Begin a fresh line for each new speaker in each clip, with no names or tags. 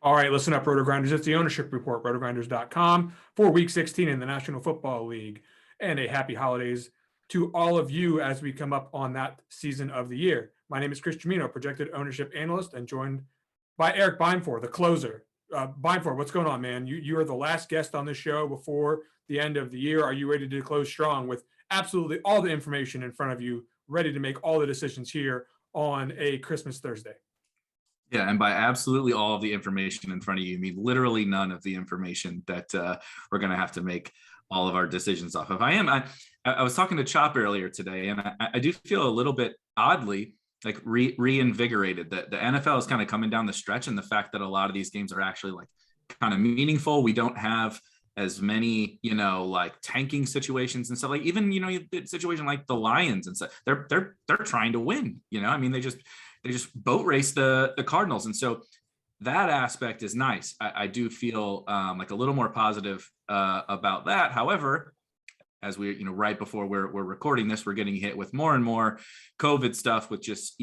All right, listen up, RotoGrinders. It's the ownership report, rotogrinders.com for week 16 in the National Football League. And a happy holidays to all of you as we come up on that season of the year. My name is Chris Gimino, projected ownership analyst, and joined by Erik Beimfohr, the closer. Beimfohr, what's going on, man? You are the last guest on this show before the end of the year. Are you ready to close strong with absolutely all the information in front of you, ready to make all the decisions here on a Christmas Thursday?
Yeah, and by absolutely all of the information in front of you, I mean literally none of the information that we're going to have to make all of our decisions off of. I was talking to Chop earlier today, and I do feel a little bit oddly like reinvigorated. That the NFL is kind of coming down the stretch, and the fact that a lot of these games are actually like kind of meaningful. We don't have as many, like tanking situations and stuff. Like even, a situation like the Lions and stuff. They're trying to win. I mean, they just boat race the Cardinals. And so that aspect is nice. I do feel like a little more positive about that. However, as we, right before we're recording this, we're getting hit with more and more COVID stuff with just,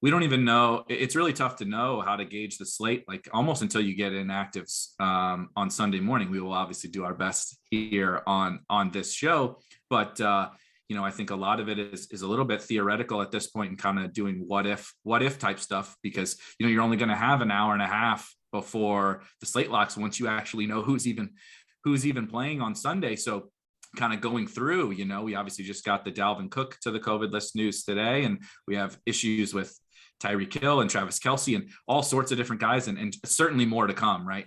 we don't even know. It's really tough to know how to gauge the slate, like almost until you get inactives on Sunday morning. We will obviously do our best here on this show, but I think a lot of it is a little bit theoretical at this point and kind of doing what if type stuff, because, you're only going to have an hour and a half before the slate locks once you actually know who's even playing on Sunday. So kind of going through, we obviously just got the Dalvin Cook to the COVID list news today, and we have issues with Tyreek Hill and Travis Kelce and all sorts of different guys, and certainly more to come, right?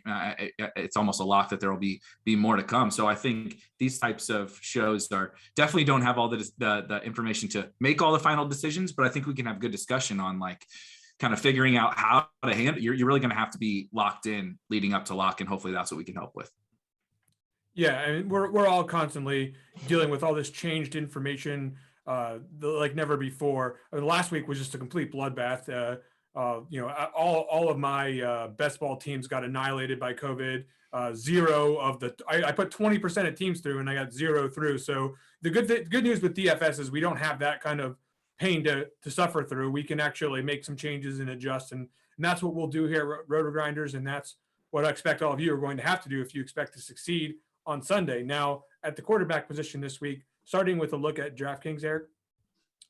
It's almost a lock that there will be more to come. So I think these types of shows definitely don't have all the information to make all the final decisions, but I think we can have good discussion on like kind of figuring out how to handle. You're really going to have to be locked in leading up to lock, and hopefully that's what we can help with.
Yeah, I mean, we're all constantly dealing with all this changed information like never before. Last week was just a complete bloodbath. All of my best ball teams got annihilated by COVID. Zero of the I put 20% of teams through, and I got zero through. So the good news with DFS is we don't have that kind of pain to suffer through. We can actually make some changes and adjust, and that's what we'll do here at RotoGrinders, and that's what I expect all of you are going to have to do if you expect to succeed on Sunday. Now, at the quarterback position this week, starting with a look at DraftKings, Erik,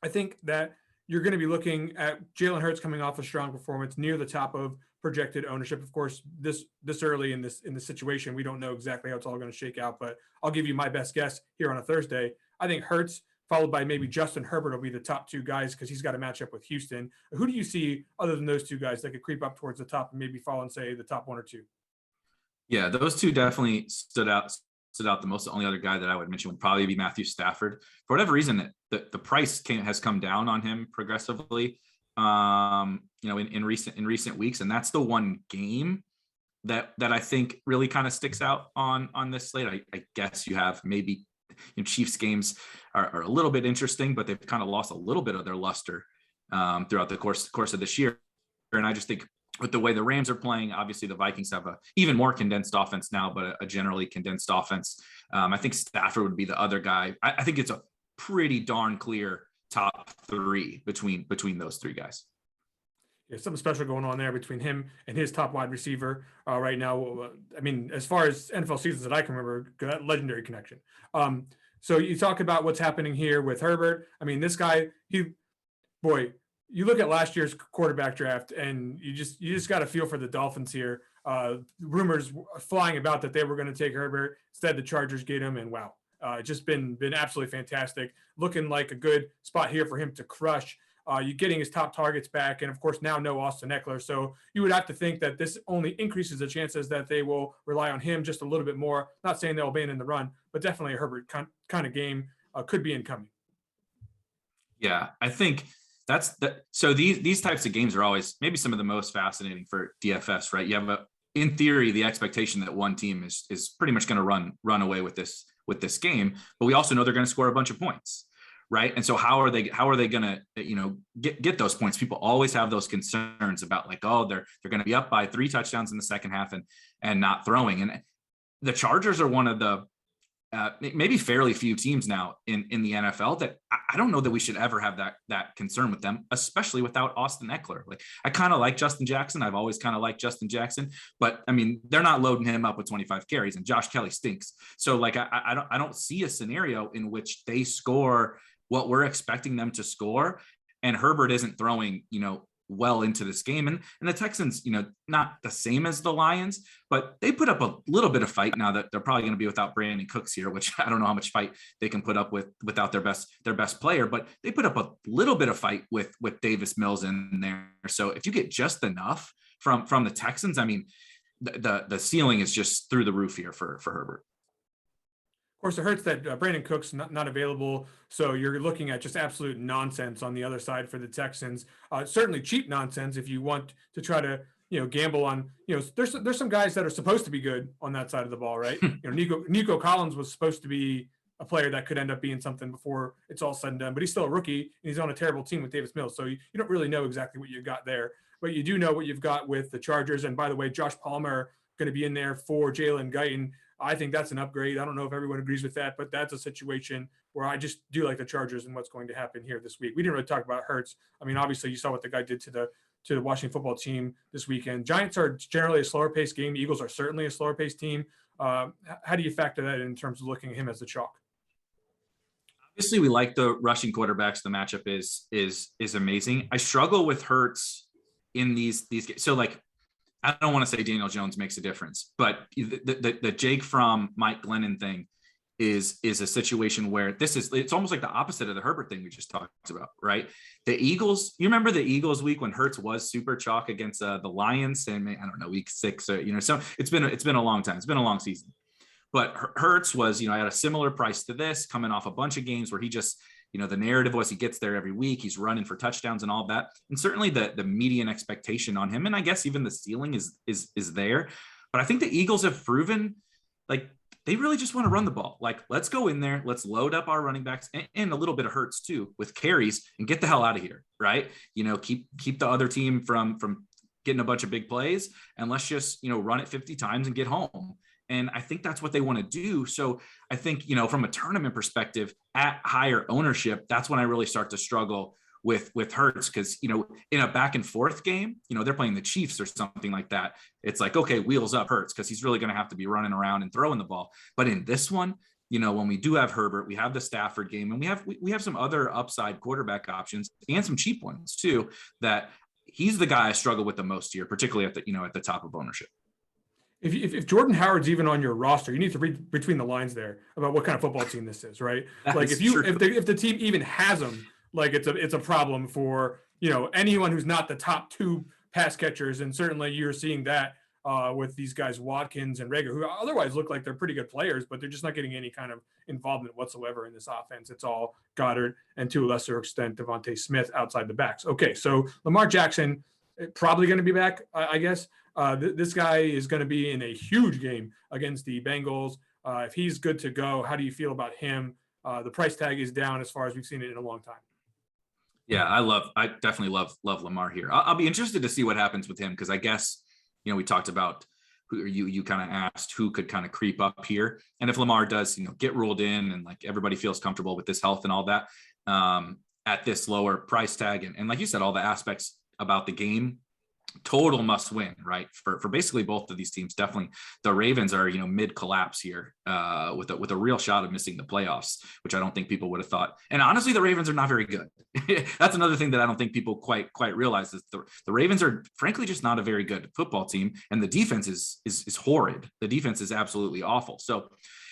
I think that you're going to be looking at Jalen Hurts coming off a strong performance near the top of projected ownership. Of course, this early in the situation, we don't know exactly how it's all going to shake out, but I'll give you my best guess here on a Thursday. I think Hurts, followed by maybe Justin Herbert, will be the top two guys because he's got to match up with Houston. Who do you see other than those two guys that could creep up towards the top and maybe fall and say the top one or two?
Yeah, those two definitely stood out the most. The only other guy that I would mention would probably be Matthew Stafford. For whatever reason, the price has come down on him progressively, in recent weeks, and that's the one game that I think really kind of sticks out on this slate. I guess you have maybe Chiefs games are a little bit interesting, but they've kind of lost a little bit of their luster throughout the course of this year, and I just think, with the way the Rams are playing, obviously the Vikings have a even more condensed offense now, but a generally condensed offense. I think Stafford would be the other guy. I think it's a pretty darn clear top three between those three guys.
Yeah, something special going on there between him and his top wide receiver right now. I mean, as far as NFL seasons that I can remember, that legendary connection. So you talk about what's happening here with Herbert. I mean, this guy, you look at last year's quarterback draft, and you just got to feel for the Dolphins here. Rumors flying about that they were going to take Herbert. Instead, the Chargers get him, and wow, just been absolutely fantastic. Looking like a good spot here for him to crush. You're getting his top targets back, and of course now no Austin Eckler. So you would have to think that this only increases the chances that they will rely on him just a little bit more. Not saying they'll abandon the run, but definitely a Herbert kind of game could be incoming.
Yeah, I think so these types of games are always maybe some of the most fascinating for DFS, right? You have in theory, the expectation that one team is pretty much going to run away with this game, but we also know they're going to score a bunch of points, right? And so how are they going to get those points? People always have those concerns about like, oh, they're going to be up by 3 touchdowns in the second half and not throwing. And the Chargers are one of the maybe fairly few teams now in the NFL that I don't know that we should ever have that concern with them, especially without Austin Eckler. Like, I kind of like Justin Jackson. I've always kind of liked Justin Jackson, but I mean, they're not loading him up with 25 carries, and Josh Kelly stinks. So like, I don't see a scenario in which they score what we're expecting them to score, and Herbert isn't throwing, well into this game. And the Texans, not the same as the Lions, but they put up a little bit of fight. Now that they're probably going to be without Brandon Cooks here, which I don't know how much fight they can put up without their best player, but they put up a little bit of fight with Davis Mills in there. So if you get just enough from the Texans, I mean, the ceiling is just through the roof here for Herbert.
Of course, it hurts that Brandon Cook's not available, so you're looking at just absolute nonsense on the other side for the Texans. Certainly cheap nonsense if you want to try to gamble on. There's some guys that are supposed to be good on that side of the ball, right? Nico Collins was supposed to be a player that could end up being something before it's all said and done, but he's still a rookie and he's on a terrible team with Davis Mills, so you don't really know exactly what you got there, but you do know what you've got with the Chargers. And by the way, Josh Palmer going to be in there for Jalen Guyton. I think that's an upgrade. I don't know if everyone agrees with that, but that's a situation where I just do like the Chargers and what's going to happen here this week. We didn't really talk about Hurts. I mean, obviously you saw what the guy did to the Washington football team this weekend. Giants are generally a slower paced game. Eagles are certainly a slower paced team. How do you factor that in terms of looking at him as the chalk?
Obviously, we like the rushing quarterbacks. The matchup is amazing. I struggle with Hurts in these games. So like, I don't want to say Daniel Jones makes a difference, but the Jake Fromm, Mike Glennon thing is a situation where it's almost like the opposite of the Herbert thing we just talked about, right? The Eagles, you remember the Eagles week when Hurts was super chalk against the Lions, and I don't know, week 6, or, so it's been a long time. It's been a long season, but Hurts was, at a similar price to this, coming off a bunch of games where he just, the narrative was he gets there every week. He's running for touchdowns and all that. And certainly the median expectation on him, and I guess even the ceiling is there. But I think the Eagles have proven like they really just want to run the ball. Like, let's go in there, let's load up our running backs and a little bit of Hurts too with carries and get the hell out of here, right? Keep the other team from getting a bunch of big plays, and let's just, run it 50 times and get home. And I think that's what they want to do. So I think, from a tournament perspective at higher ownership, that's when I really start to struggle with Hurts. Cause, in a back and forth game, they're playing the Chiefs or something like that. It's like, okay, wheels up Hurts, cause he's really going to have to be running around and throwing the ball. But in this one, when we do have Herbert, we have the Stafford game, and we have some other upside quarterback options and some cheap ones too, that he's the guy I struggle with the most here, particularly at the top of ownership.
If Jordan Howard's even on your roster, you need to read between the lines there about what kind of football team this is, right? Like if the team even has him, like it's a problem for anyone who's not the top 2 pass catchers, and certainly you're seeing that with these guys Watkins and Rager, who otherwise look like they're pretty good players, but they're just not getting any kind of involvement whatsoever in this offense. It's all Goddard and to a lesser extent Devontae Smith outside the backs. Okay, so Lamar Jackson probably going to be back, I guess. This guy is going to be in a huge game against the Bengals. If he's good to go, how do you feel about him? The price tag is down as far as we've seen it in a long time.
Yeah, I definitely love Lamar here. I'll be interested to see what happens with him, because I guess, we talked about who you kind of asked who could kind of creep up here. And if Lamar does, get ruled in and like everybody feels comfortable with this health and all that at this lower price tag. And like you said, all the aspects about the game, total must win, right? For basically both of these teams. Definitely the Ravens are, mid collapse here with a real shot of missing the playoffs, which I don't think people would have thought. And honestly, the Ravens are not very good. That's another thing that I don't think people quite realize is the Ravens are frankly just not a very good football team. And the defense is horrid. The defense is absolutely awful. So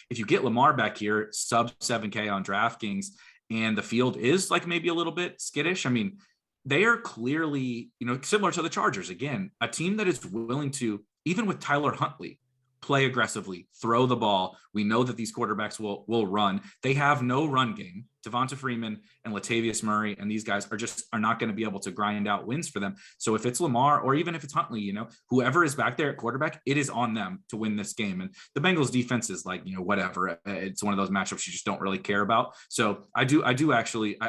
if you get Lamar back here, sub 7K on DraftKings, and the field is like maybe a little bit skittish, I mean, they are clearly, similar to the Chargers, again, a team that is willing to, even with Tyler Huntley, play aggressively, throw the ball. We know that these quarterbacks will run. They have no run game. Devonta Freeman and Latavius Murray and these guys are not going to be able to grind out wins for them. So if it's Lamar or even if it's Huntley, whoever is back there at quarterback, it is on them to win this game. And the Bengals defense is like, whatever. It's one of those matchups you just don't really care about. So I do actually,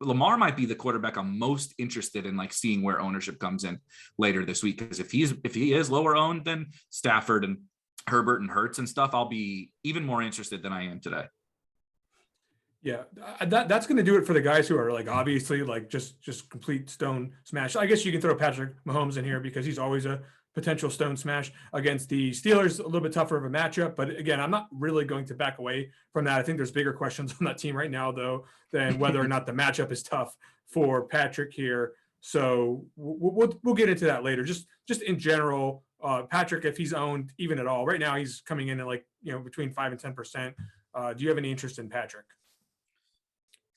Lamar might be the quarterback I'm most interested in, like seeing where ownership comes in later this week. Because if he is lower owned than Stafford and Herbert and Hurts and stuff, I'll be even more interested than I am today.
Yeah, that's going to do it for the guys who are like obviously like just complete stone smash. I guess you can throw Patrick Mahomes in here because he's always a potential stone smash against the Steelers. A little bit tougher of a matchup, but again, I'm not really going to back away from that. I think there's bigger questions on that team right now, though, than whether or not the matchup is tough for Patrick here. So we'll get into that later. Just in general, Patrick, if he's owned even at all, right now he's coming in at like between 5 and 10%. Do you have any interest in Patrick?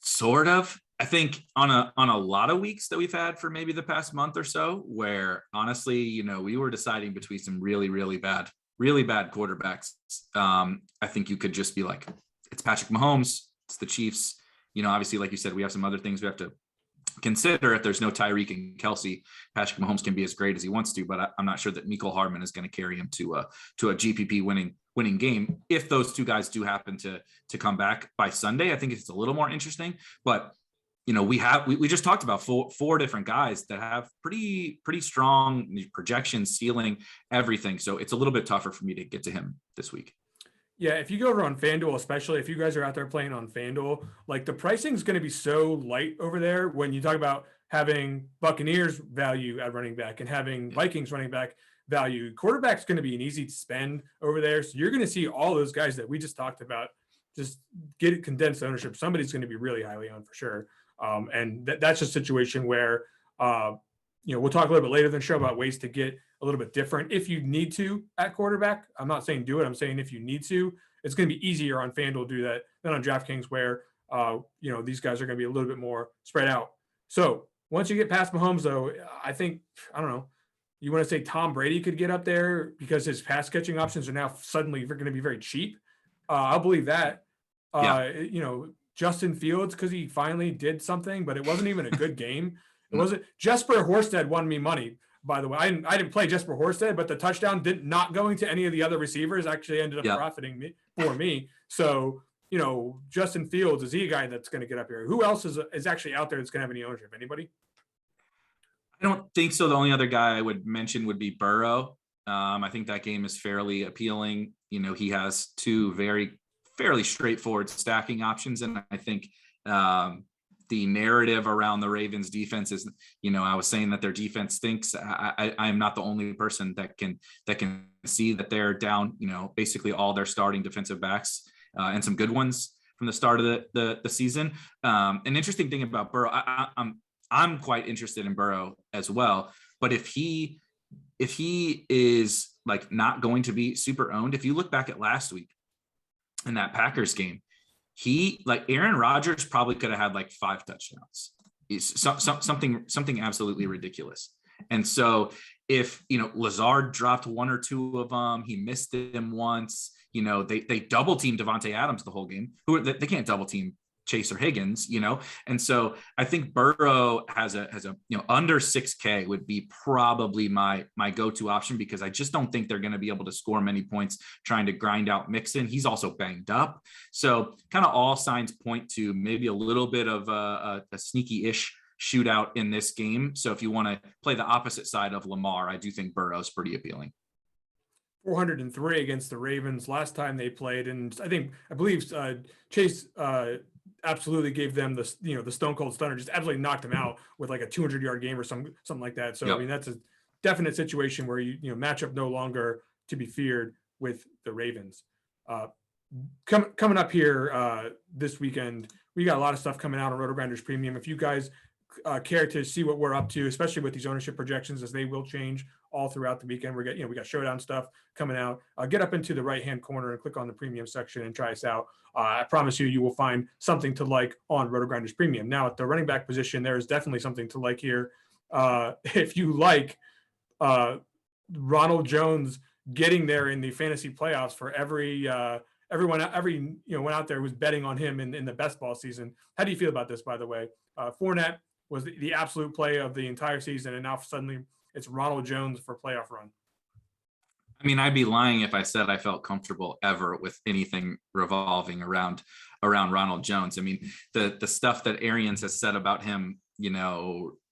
Sort of. I think on a lot of weeks that we've had for maybe the past month or so, where honestly, we were deciding between some really bad quarterbacks. I think you could just be like, it's Patrick Mahomes, it's the Chiefs. Obviously, like you said, we have some other things we have to consider. If there's no Tyreek and Kelsey, Patrick Mahomes can be as great as he wants to, but I'm not sure that Mecole Hardman is going to carry him to a GPP winning game. If those two guys do happen to come back by Sunday, I think it's a little more interesting. But we just talked about four different guys that have pretty strong projections, ceiling, everything. So it's a little bit tougher for me to get to him this week.
Yeah, if you go over on FanDuel, especially if you guys are out there playing on FanDuel, like the pricing is going to be so light over there when you talk about having Buccaneers value at running back and having Vikings running back value. Quarterback's going to be an easy spend over there. So you're going to see all those guys that we just talked about just get condensed ownership. Somebody's going to be really highly owned for sure. And that's a situation where, we'll talk a little bit later in the show about ways to get a little bit different if you need to at quarterback. I'm not saying do it. I'm saying if you need to, it's going to be easier on FanDuel to do that than on DraftKings where, these guys are going to be a little bit more spread out. So once you get past Mahomes, though, I think, I don't know, you want to say Tom Brady could get up there because his pass catching options are now suddenly going to be very cheap. I'll believe that. Justin Fields, because he finally did something, but it wasn't even a good game. It wasn't. Jesper Horsted won me money, by the way. I didn't play Jesper Horsted, but the touchdown not going to any of the other receivers actually ended up profiting for me. So, Justin Fields, is he a guy that's going to get up here? Who else is actually out there that's going to have any ownership? Anybody?
I don't think so. The only other guy I would mention would be Burrow. I think that game is fairly appealing. He has two fairly straightforward stacking options. And I think the narrative around the Ravens defense is, I was saying that their defense stinks. I am not the only person that can see that they're down, basically all their starting defensive backs and some good ones from the start of the season. An interesting thing about Burrow, I'm quite interested in Burrow as well, but if he is like not going to be super owned, if you look back at last week in that Packers game, Aaron Rodgers probably could have had like 5 touchdowns. Something absolutely ridiculous. And so if, Lazard dropped 1 or 2 of them, he missed them once, they double teamed Devontae Adams the whole game, they can't double team Chase or Higgins, and so I think Burrow has a under 6K would be probably my go-to option, because I just don't think they're going to be able to score many points trying to grind out Mixon. He's also banged up, so kind of all signs point to maybe a little bit of a sneaky-ish shootout in this game. So if you want to play the opposite side of Lamar, I do think Burrow's pretty appealing.
403 against the Ravens last time they played, and I believe Chase absolutely gave them the stone cold stunner, just absolutely knocked them out with like a 200-yard game or something like that. So, yep. That's a definite situation where matchup no longer to be feared with the Ravens. Coming up here this weekend, we got a lot of stuff coming out on RotoGrinders Premium. If you guys care to see what we're up to, especially with these ownership projections, as they will change all throughout the weekend. We got showdown stuff coming out. Get up into the right-hand corner and click on the premium section and try us out. I promise you will find something to like on RotoGrinders Premium. Now at the running back position, there is definitely something to like here. If you like Ronald Jones getting there in the fantasy playoffs for everyone out there who's betting on him in the best ball season. How do you feel about this, by the way? Fournette was the absolute play of the entire season, and now suddenly it's Ronald Jones for playoff run.
I mean, I'd be lying if I said I felt comfortable ever with anything revolving around Ronald Jones. I mean, the stuff that Arians has said about him,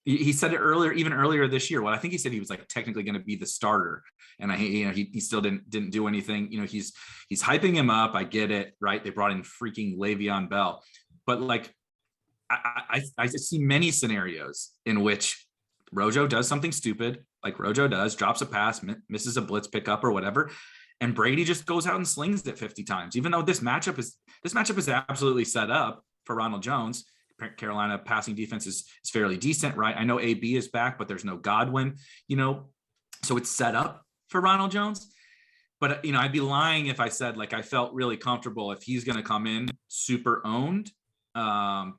He said it earlier, even earlier this year. Well, I think he said he was like technically going to be the starter, and he still didn't do anything. He's hyping him up. I get it, right? They brought in freaking Le'Veon Bell, but like I see many scenarios in which Rojo does something stupid, like Rojo does, drops a pass, misses a blitz pickup or whatever, and Brady just goes out and slings it 50 times. Even though this matchup is absolutely set up for Ronald Jones. Carolina passing defense is fairly decent, right? I know AB is back, but there's no Godwin, so it's set up for Ronald Jones. But I'd be lying if I said like I felt really comfortable if he's going to come in super owned,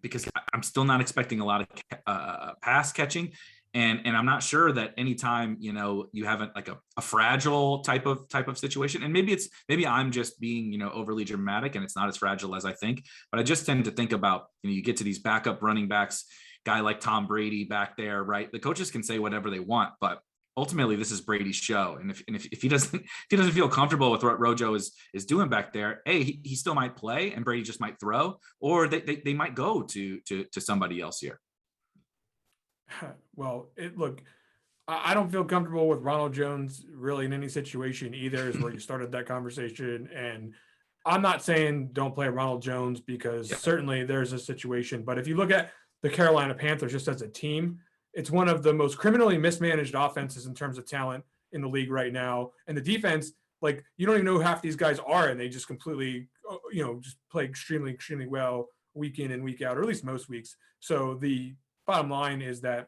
because I'm still not expecting a lot of pass catching. And I'm not sure that anytime, you have a fragile type of situation, and maybe I'm just being, overly dramatic and it's not as fragile as I think, but I just tend to think about, you get to these backup running backs, guy like Tom Brady back there, right? The coaches can say whatever they want, but ultimately this is Brady's show. And if he doesn't feel comfortable with what Rojo is doing back there, he still might play and Brady just might throw, or they might go to somebody else here.
Well, look, I don't feel comfortable with Ronald Jones really in any situation either, is where you started that conversation. And I'm not saying don't play Ronald Jones, because certainly there's a situation. But if you look at the Carolina Panthers just as a team, it's one of the most criminally mismanaged offenses in terms of talent in the league right now. And the defense, like, you don't even know who half these guys are, and they just completely, just play extremely, extremely well week in and week out, or at least most weeks. So the bottom line is that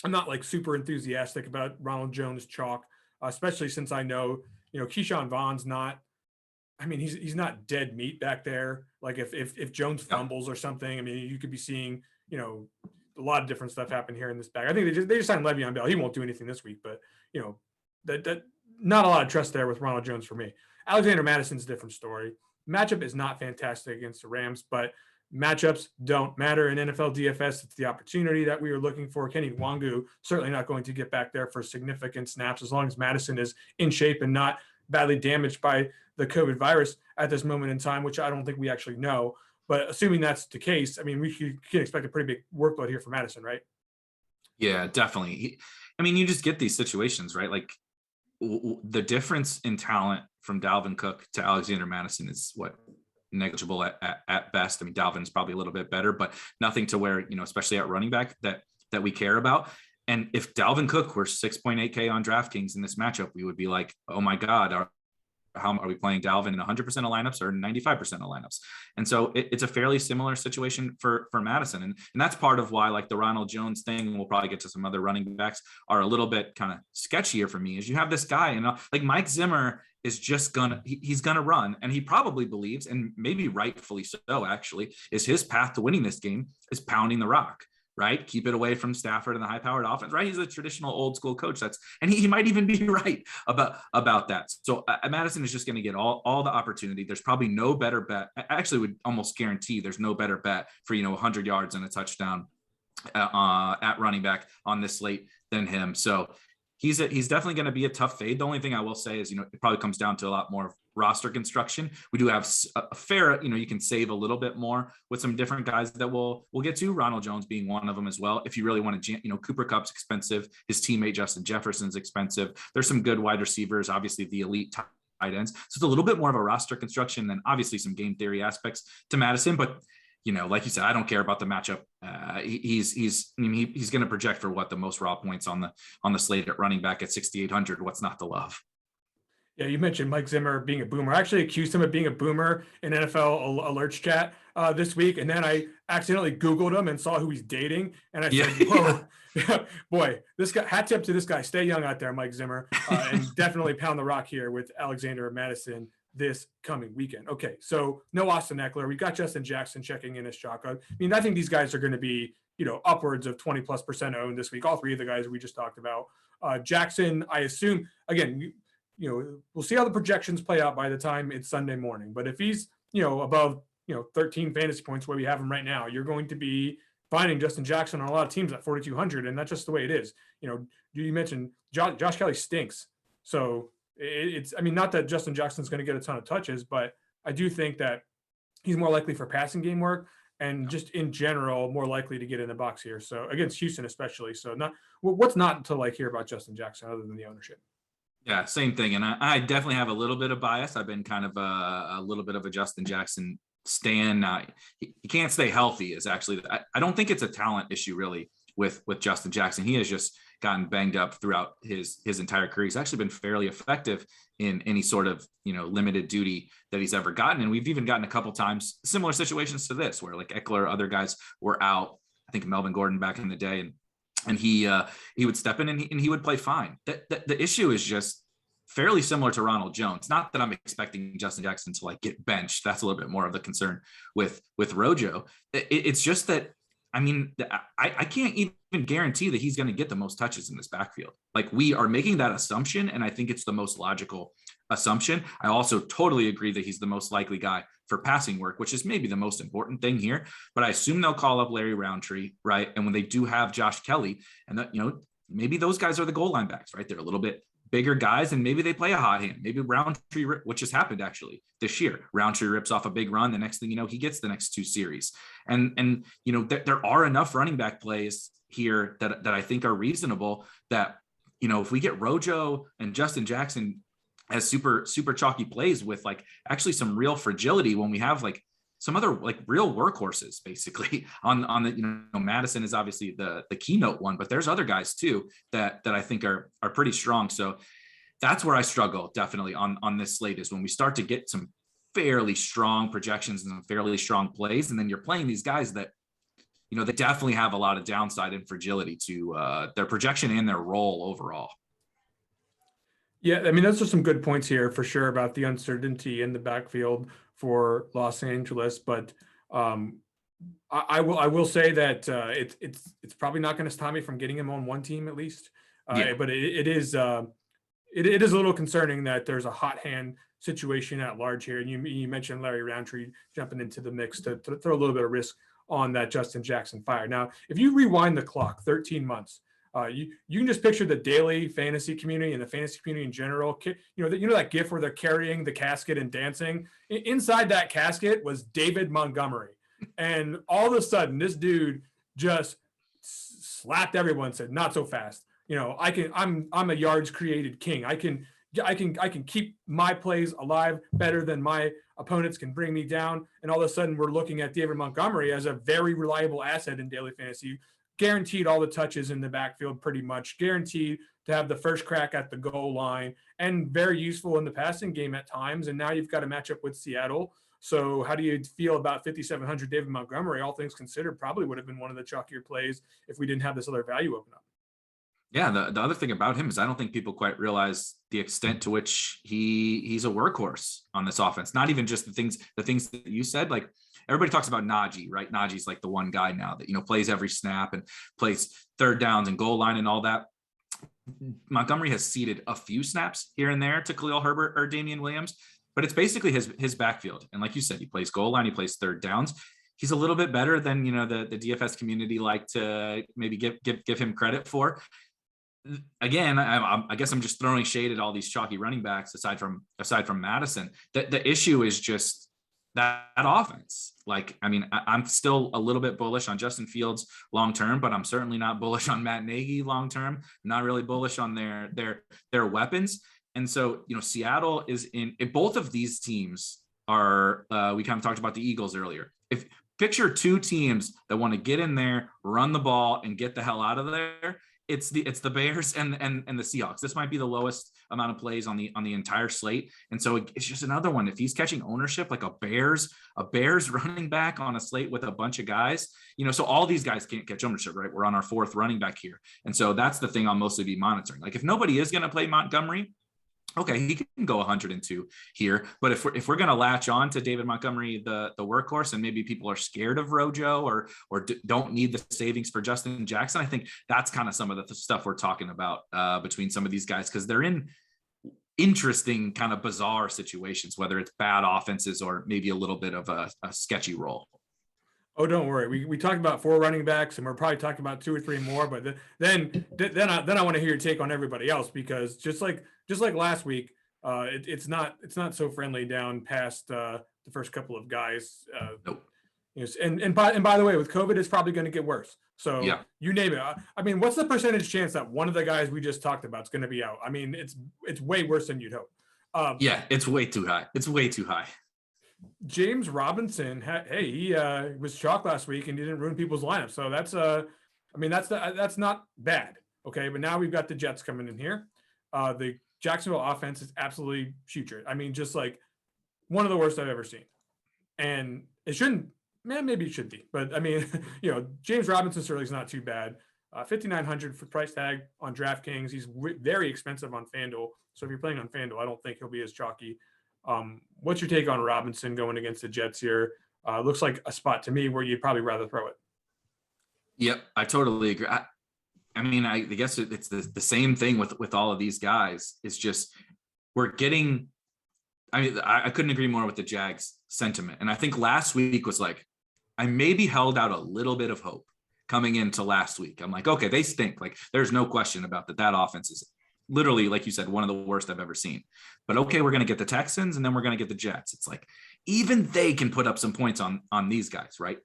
I'm not like super enthusiastic about Ronald Jones chalk, especially since I know, Keyshawn Vaughn's not, he's not dead meat back there. Like if Jones fumbles or something, you could be seeing, a lot of different stuff happen here in this bag. I think they just signed Le'Veon Bell. He won't do anything this week, but that not a lot of trust there with Ronald Jones for me. Alexander Madison's a different story. Matchup is not fantastic against the Rams, but matchups don't matter in NFL DFS. It's the opportunity that we are looking for. Kenny Nwangu certainly not going to get back there for significant snaps as long as Madison is in shape and not badly damaged by the COVID virus at this moment in time, which I don't think we actually know. But assuming that's the case, we can expect a pretty big workload here for Madison, right?
Yeah, definitely. You just get these situations, right? Like the difference in talent from Dalvin Cook to Alexander Madison is what? Negligible at best. Dalvin is probably a little bit better, but nothing to where, especially at running back that we care about. And if Dalvin Cook were 6.8K on DraftKings in this matchup, we would be like, oh my God, how are we playing Dalvin in 100% of lineups or 95% of lineups? And so it's a fairly similar situation for Madison. And that's part of why, like, the Ronald Jones thing, and we'll probably get to some other running backs, are a little bit kind of sketchier for me, is you have this guy, and like Mike Zimmer is just he's gonna run, and he probably believes, and maybe rightfully so actually, is his path to winning this game is pounding the rock, right? Keep it away from Stafford and the high-powered offense, right? He's a traditional old school coach. And he might even be right about that. So Madison is just going to get all the opportunity. There's probably no better bet. I actually would almost guarantee there's no better bet for 100 yards and a touchdown at running back on this slate than him. So he's definitely going to be a tough fade. The only thing I will say is, it probably comes down to a lot more roster construction. We do have a fair, you can save a little bit more with some different guys that we'll get to, Ronald Jones being one of them as well. If you really want to, Cooper Kupp's expensive. His teammate Justin Jefferson's expensive. There's some good wide receivers, obviously the elite tight ends. So it's a little bit more of a roster construction than obviously some game theory aspects to Madison, but like you said, I don't care about the matchup. He's going to project for what the most raw points on the slate at running back at 6,800. What's not to love?
Yeah, you mentioned Mike Zimmer being a boomer. I actually accused him of being a boomer in NFL alerts chat this week, and then I accidentally Googled him and saw who he's dating, and I said, "Whoa, boy, this guy." Hat tip to this guy. Stay young out there, Mike Zimmer, and definitely pound the rock here with Alexander Madison this coming weekend. Okay, so no Austin Eckler. We got Justin Jackson checking in as chalk. I think these guys are going to be, upwards of 20+% owned this week. All three of the guys we just talked about. Jackson, I assume, again, we'll see how the projections play out by the time it's Sunday morning. But if he's, above, 13 fantasy points where we have him right now, you're going to be finding Justin Jackson on a lot of teams at 4,200, and that's just the way it is. You mentioned Josh Kelly stinks. So it's not that Justin Jackson's going to get a ton of touches, but I do think that he's more likely for passing game work and just in general more likely to get in the box here. So against Houston especially. So what's not to like here about Justin Jackson other than the ownership?
Yeah, same thing. And I definitely have a little bit of bias. I've been kind of a little bit of a Justin Jackson stan. He can't stay healthy is actually, I don't think it's a talent issue really with Justin Jackson. He has just gotten banged up throughout his entire career. He's actually been fairly effective in any sort of, limited duty that he's ever gotten. And we've even gotten a couple times similar situations to this where like Eckler, other guys were out. I think Melvin Gordon back in the day, and he would step in and he would play fine. The issue is just fairly similar to Ronald Jones. Not that I'm expecting Justin Jackson to like get benched. That's a little bit more of the concern with Rojo. It's just that, I mean, I can't even guarantee that he's going to get the most touches in this backfield. Like we are making that assumption, and I think it's the most logical assumption. I also totally agree that he's the most likely guy for passing work, which is maybe the most important thing here. But I assume they'll call up Larry Roundtree, right? And when they do have Josh Kelly, and that, maybe those guys are the goal line backs, right? They're a little bit bigger guys, and maybe they play a hot hand. Maybe Roundtree, which has happened actually this year, Roundtree rips off a big run. The next thing you know, he gets the next 2 series. And there are enough running back plays here that I think are reasonable that, if we get Rojo and Justin Jackson as super chalky plays with like actually some real fragility, when we have like some other like real workhorses basically on the, Madison is obviously the keynote one, but there's other guys too that I think are pretty strong. So that's where I struggle definitely on this slate, is when we start to get some fairly strong projections and some fairly strong plays. And then you're playing these guys that, they definitely have a lot of downside and fragility to their projection and their role overall.
Yeah, I mean, those are some good points here for sure about the uncertainty in the backfield for Los Angeles. But I will say that it's probably not going to stop me from getting him on one team at least. But it is a little concerning that there's a hot hand situation at large here. And you mentioned Larry Roundtree jumping into the mix to throw a little bit of risk on that Justin Jackson fire. Now, if you rewind the clock 13 months, you can just picture the daily fantasy community and the fantasy community in general. That GIF where they're carrying the casket and dancing. Inside that casket was David Montgomery, and all of a sudden, this dude just slapped everyone and said, "Not so fast." I'm a yards created king. I can keep my plays alive better than my opponents can bring me down. And all of a sudden, we're looking at David Montgomery as a very reliable asset in daily fantasy. Guaranteed all the touches in the backfield, pretty much guaranteed to have the first crack at the goal line, and very useful in the passing game at times. And now you've got a matchup with Seattle. So how do you feel about 5,700 David Montgomery? All things considered, probably would have been one of the chalkier plays if we didn't have this other value open up.
Yeah, the other thing about him is I don't think people quite realize the extent to which he's a workhorse on this offense. Not even just the things that you said. Like everybody talks about Najee, right? Najee's like the one guy now that plays every snap and plays third downs and goal line and all that. Montgomery has ceded a few snaps here and there to Khalil Herbert or Damian Williams, but it's basically his backfield. And like you said, he plays goal line, he plays third downs. He's a little bit better than the DFS community like to maybe give him credit for. Again, I guess I'm just throwing shade at all these chalky running backs aside from Madison. The issue is just that offense. Like, I mean, I'm still a little bit bullish on Justin Fields long term, but I'm certainly not bullish on Matt Nagy long term. Not really bullish on their weapons. And so, Seattle is in both of these teams are. We kind of talked about the Eagles earlier. If picture 2 teams that want to get in there, run the ball, and get the hell out of there. It's the Bears and the Seahawks. This might be the lowest amount of plays on the entire slate. And so it's just another one. If he's catching ownership, like a Bears running back on a slate with a bunch of guys, so all these guys can't catch ownership, right? We're on our 4th running back here. And so that's the thing I'll mostly be monitoring. Like if nobody is going to play Montgomery, okay, he can go 102 here. But if we're going to latch on to David Montgomery, the workhorse, and maybe people are scared of Rojo or don't need the savings for Justin Jackson, I think that's kind of some of the stuff we're talking about between some of these guys, because they're in interesting kind of bizarre situations, whether it's bad offenses or maybe a little bit of a sketchy role.
Oh, don't worry. We talked about 4 running backs, and we're probably talking about 2 or 3 more. But then I want to hear your take on everybody else, because just like last week, it's not so friendly down past the first couple of guys.
Nope.
And by the way, with COVID, it's probably going to get worse. So
Yeah.
you name it. I mean, what's the percentage chance that one of the guys we just talked about is going to be out? I mean, it's way worse than you'd hope.
Yeah, it's way too high. It's way too high.
James Robinson, he was chalk last week and he didn't ruin people's lineup. So that's not bad. Okay, but now we've got the Jets coming in here. The Jacksonville offense is absolutely putrid. I mean, just like one of the worst I've ever seen. And it shouldn't, man, maybe it should be. But I mean, James Robinson certainly is not too bad. 5,900 for price tag on DraftKings. He's very expensive on FanDuel. So if you're playing on FanDuel, I don't think he'll be as chalky. What's your take on Robinson going against the Jets here? Looks like a spot to me where you'd probably rather throw it.
Yep, I totally agree. I mean, I guess it's the same thing with all of these guys. It's just we're getting. I mean, I couldn't agree more with the Jags sentiment. And I think last week was like, I maybe held out a little bit of hope coming into last week. I'm like, okay, they stink. Like, there's no question about that. That offense is literally, like you said, one of the worst I've ever seen. But okay, we're going to get the Texans and then we're going to get the Jets. It's like, even they can put up some points on these guys, right?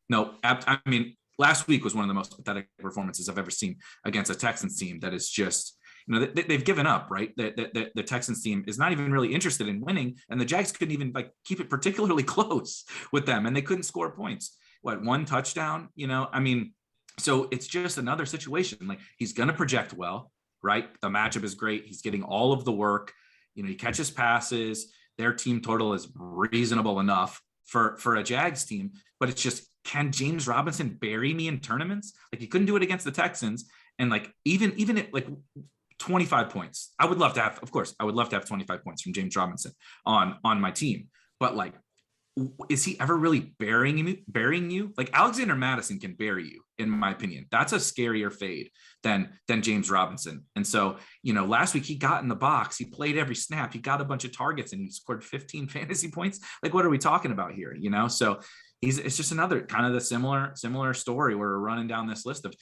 No, I mean, last week was one of the most pathetic performances I've ever seen against a Texans team that is just, they've given up, right? The Texans team is not even really interested in winning, and the Jags couldn't even keep it particularly close with them, and they couldn't score points. One touchdown, I mean, so it's just another situation. Like, he's going to project well, right? The matchup is great. He's getting all of the work. He catches passes. Their team total is reasonable enough for a Jags team, but it's just, can James Robinson bury me in tournaments? Like, he couldn't do it against the Texans, and even at 25 points. I would love to have 25 points from James Robinson on my team. But is he ever really burying you? Like, Alexander Mattison can bury you, in my opinion. That's a scarier fade than James Robinson. And so, last week he got in the box, he played every snap, he got a bunch of targets, and he scored 15 fantasy points. Like, what are we talking about here? So it's just another kind of the similar story where we're running down this list of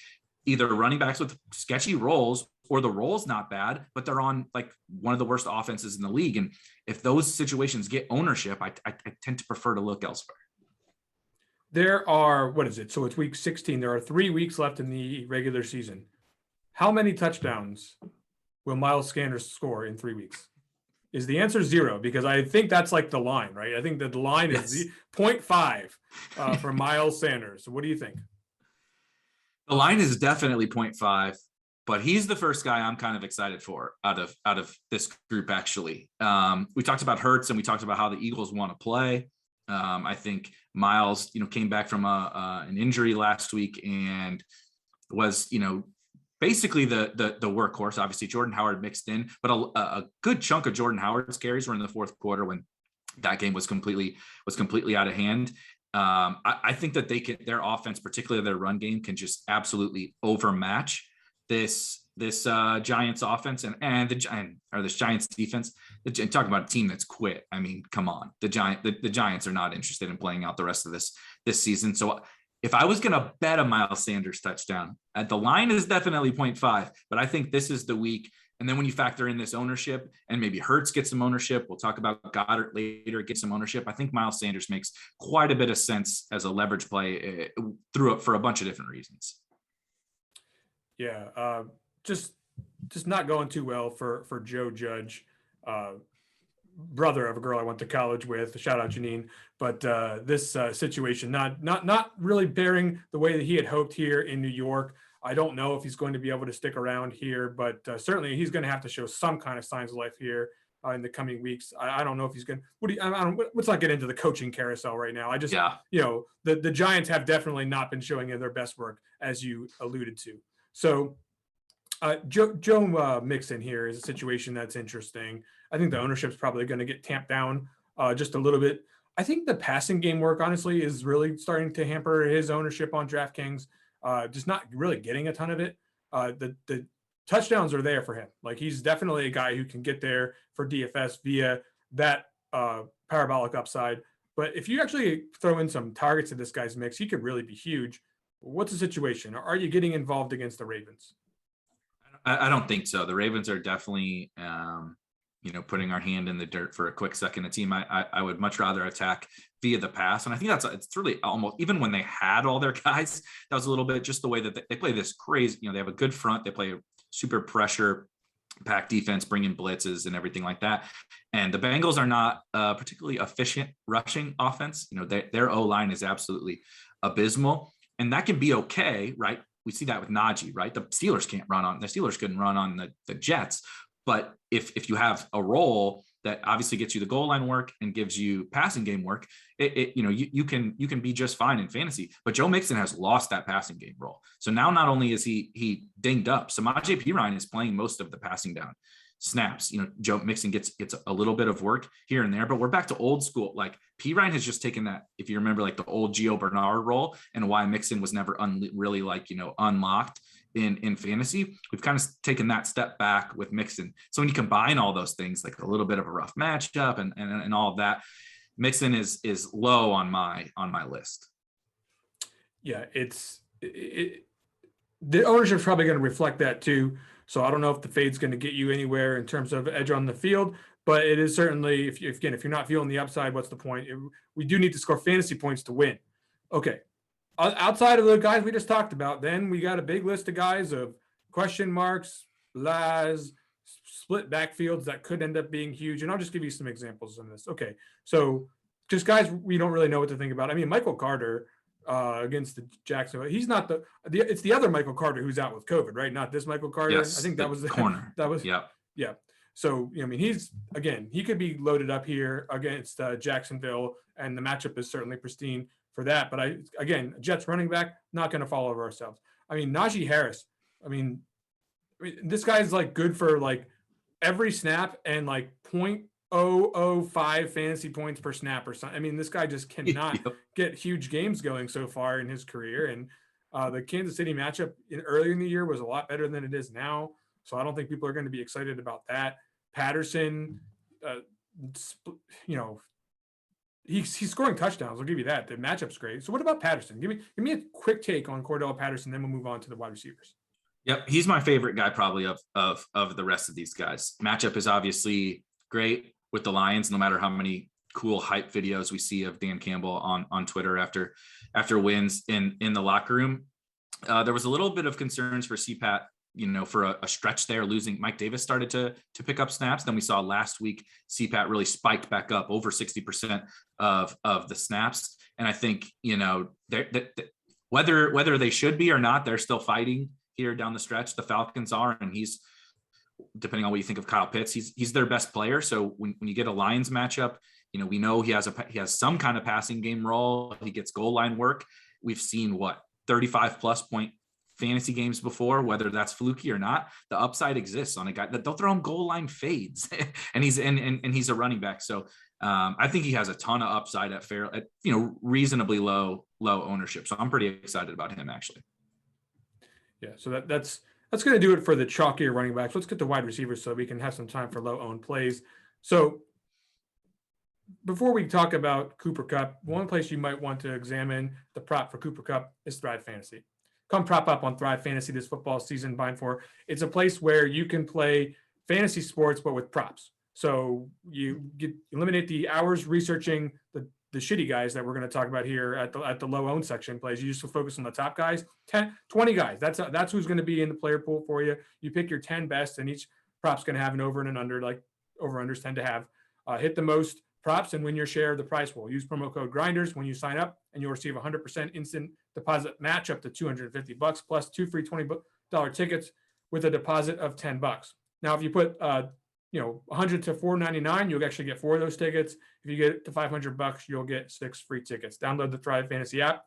either running backs with sketchy roles, or the role's not bad, but they're on one of the worst offenses in the league. And if those situations get ownership, I tend to prefer to look elsewhere.
There are, what is it? So it's week 16. There are 3 weeks left in the regular season. How many touchdowns will Miles Sanders score in 3 weeks? Is the answer 0? Because I think that's the line, right? I think that the line is 0.5 for Miles Sanders. So what do you think?
The line is definitely 0.5. But he's the first guy I'm kind of excited for out of this group, actually. We talked about Hurts and we talked about how the Eagles want to play. I think Miles, came back from an injury last week and was, basically the workhorse. Obviously, Jordan Howard mixed in, but a good chunk of Jordan Howard's carries were in the fourth quarter when that game was completely out of hand. I think that their offense, particularly their run game, can just absolutely overmatch this Giants offense and this Giants defense. Talking about a team that's quit. I mean, come on. The Giants are not interested in playing out the rest of this season. So if I was going to bet a Miles Sanders touchdown, the line is definitely 0.5, but I think this is the week. And then when you factor in this ownership and maybe Hurts gets some ownership, we'll talk about Goddard later, get some ownership. I think Miles Sanders makes quite a bit of sense as a leverage play for a bunch of different reasons.
Yeah, just not going too well for Joe Judge, brother of a girl I went to college with. Shout out Janine. But this situation not really bearing the way that he had hoped here in New York. I don't know if he's going to be able to stick around here, but certainly he's going to have to show some kind of signs of life here in the coming weeks. I don't know if he's going to. Let's not get into the coaching carousel right now. I just, the Giants have definitely not been showing their best work, as you alluded to. So Joe Mixon here is a situation that's interesting. I think the ownership is probably going to get tamped down just a little bit. I think the passing game work, honestly, is really starting to hamper his ownership on DraftKings. Just not really getting a ton of it. The touchdowns are there for him. He's definitely a guy who can get there for DFS via that parabolic upside. But if you actually throw in some targets in this guy's mix, he could really be huge. What's the situation? Are you getting involved against the Ravens?
I don't think so. The Ravens are definitely putting our hand in the dirt for a quick second a team. I would much rather attack via the pass. And I think it's really almost, even when they had all their guys, that was a little bit just the way that they play this crazy, they have a good front. They play super pressure pack defense, bringing blitzes and everything like that. And the Bengals are not particularly efficient rushing offense. Their O-line is absolutely abysmal, and that can be okay, right? We see that with Najee, right? The Steelers couldn't run on the Jets. But if you have a role that obviously gets you the goal line work and gives you passing game work, you can be just fine in fantasy. But Joe Mixon has lost that passing game role. So now not only is he dinged up, Samaje Perine is playing most of the passing down snaps. Joe Mixon gets a little bit of work here and there, but we're back to old school. Like Perine has just taken that, if you remember, like the old Gio Bernard role, and why Mixon was never really unlocked in fantasy. We've kind of taken that step back with Mixon. So when you combine all those things, like a little bit of a rough matchup and all of that, Mixon is low on my list.
Yeah, the ownership is probably going to reflect that too. So I don't know if the fade's going to get you anywhere in terms of edge on the field, but it is certainly, if you're not feeling the upside, what's the point? We do need to score fantasy points to win. Okay. Outside of the guys we just talked about, then we got a big list of guys of question marks, blahs, split backfields that could end up being huge. And I'll just give you some examples of this. Okay. So just guys we don't really know what to think about. I mean, Michael Carter against the Jacksonville, he's not it's the other Michael Carter who's out with COVID, right? Not this Michael Carter.
Yes,
I think that was the
corner.
That was,
yeah.
Yeah. So, I mean, he could be loaded up here against Jacksonville, and the matchup is certainly pristine for that. But Jets running back, not going to fall over ourselves. I mean, Najee Harris, this guy's like good for like every snap and like 0.005 fantasy points per snap or something. I mean, this guy just cannot get huge games going so far in his career. And the Kansas City matchup earlier in the year was a lot better than it is now. So I don't think people are going to be excited about that. Patterson, he's scoring touchdowns. I'll give you that. The matchup's great. So what about Patterson? Give me a quick take on Cordell Patterson, then we'll move on to the wide receivers.
Yep, he's my favorite guy probably of the rest of these guys. Matchup is obviously great with the Lions, no matter how many cool hype videos we see of Dan Campbell on Twitter after wins in the locker room. There was a little bit of concerns for CPAT, for a stretch there, losing. Mike Davis started to pick up snaps. Then we saw last week CPAT really spiked back up over 60% of the snaps. And I think, whether they should be or not, they're still fighting here down the stretch. The Falcons are, and he's, depending on what you think of Kyle Pitts, he's their best player. So when you get a Lions matchup, we know he has some kind of passing game role. He gets goal line work. We've seen 35 plus point fantasy games before, whether that's fluky or not. The upside exists on a guy that they'll throw him goal line fades, and he's a running back. So I think he has a ton of upside at reasonably low ownership. So I'm pretty excited about him actually.
Yeah. So that's going to do it for the chalkier running backs. Let's get to wide receivers so we can have some time for low owned plays. So before we talk about Cooper Kupp, one place you might want to examine the prop for Cooper Kupp is Thrive Fantasy. Come prop up on Thrive Fantasy this football season, Beimfohr. It's a place where you can play fantasy sports, but with props. So you eliminate the hours researching the shitty guys that we're going to talk about here at the low owned section plays. You just focus on the top guys, 10, 20 guys. That's who's going to be in the player pool for you. You pick your 10 best, and each prop's going to have an over and an under, like over-unders tend to have. Hit the most props and win your share of the prize pool. Use promo code GRINDERS when you sign up, and you'll receive 100% instant deposit match up to $250 plus 2 free $20 tickets with a deposit of $10. Now, if you put 100 to $499, you'll actually get 4 of those tickets. If you get it to $500, you'll get 6 free tickets. Download the Thrive Fantasy app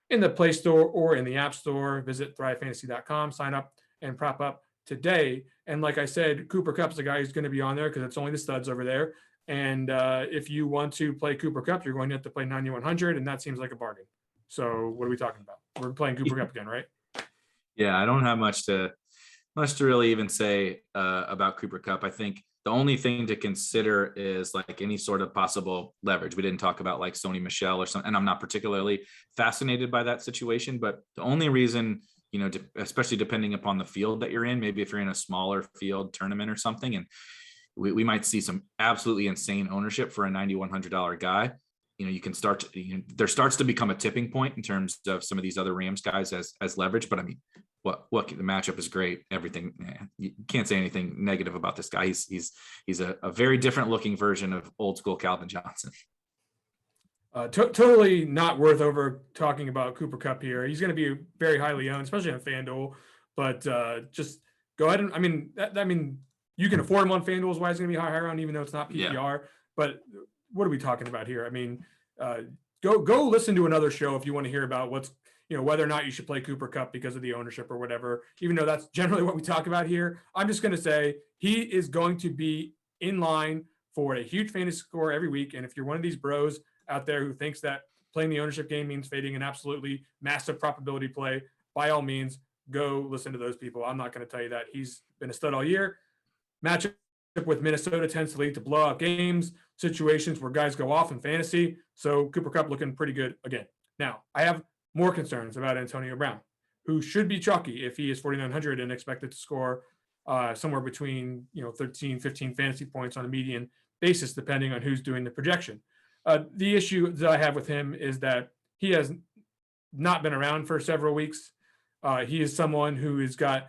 in the Play Store or in the App Store. Visit thrivefantasy.com, sign up, and prop up today. And like I said, Cooper Kupp's the guy who's going to be on there because it's only the studs over there. And if you want to play Cooper Kupp, you're going to have to play 9,100, and that seems like a bargain. So what are we talking about? We're playing Cooper Kupp again, right?
Yeah, I don't have much to really even say about Cooper Kupp. I think the only thing to consider is like any sort of possible leverage. We didn't talk about like Sony Michel or something, and I'm not particularly fascinated by that situation. But the only reason, especially depending upon the field that you're in, maybe if you're in a smaller field tournament or something, and we might see some absolutely insane ownership for a $9,100 guy. You can start to, there starts to become a tipping point in terms of some of these other Rams guys as leverage. But I mean, what the matchup is great. Everything, you can't say anything negative about this guy. He's a very different looking version of old school Calvin Johnson.
Totally not worth over talking about Cooper Kupp here. He's going to be very highly owned, especially on FanDuel. But just go ahead and I mean, you can afford him on FanDuel is why it's going to be higher on, even though it's not PPR. Yeah. But what are we talking about here? I mean, go listen to another show if you want to hear about what's, whether or not you should play Cooper Kupp because of the ownership or whatever, even though that's generally what we talk about here. I'm just going to say he is going to be in line for a huge fantasy score every week. And if you're one of these bros out there who thinks that playing the ownership game means fading an absolutely massive probability play, by all means, go listen to those people. I'm not going to tell you that. He's been a stud all year. Matchup with Minnesota tends to lead to blowout games, situations where guys go off in fantasy. So Cooper Kupp looking pretty good again. Now, I have more concerns about Antonio Brown, who should be chalky if he is 4,900 and expected to score somewhere between 13, 15 fantasy points on a median basis, depending on who's doing the projection. The issue that I have with him is that he has not been around for several weeks. He is someone who has got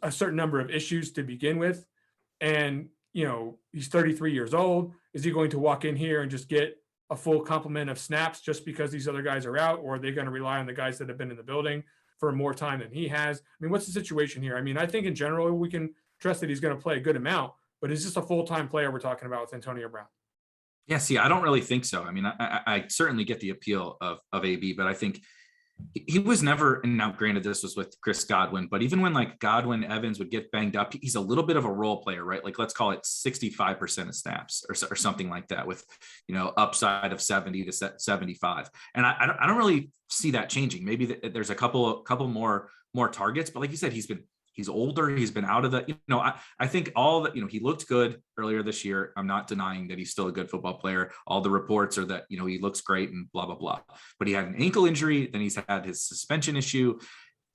a certain number of issues to begin with. And, he's 33 years old. Is he going to walk in here and just get a full complement of snaps just because these other guys are out? Or are they going to rely on the guys that have been in the building for more time than he has? I mean, what's the situation here? I mean, I think in general, we can trust that he's going to play a good amount, but is this a full-time player we're talking about with Antonio Brown?
Yeah, see, I don't really think so. I mean, I certainly get the appeal of AB, but I think he was never, and now granted this was with Chris Godwin, but even when like Godwin, Evans would get banged up, he's a little bit of a role player, right? Like let's call it 65% of snaps or something like that with, upside of 70 to 75. And I don't really see that changing. Maybe there's a couple more targets, but like you said, he's older. He's been out of the, I think all that, he looked good earlier this year. I'm not denying that he's still a good football player. All the reports are that, he looks great and blah, blah, blah, but he had an ankle injury. Then he's had his suspension issue.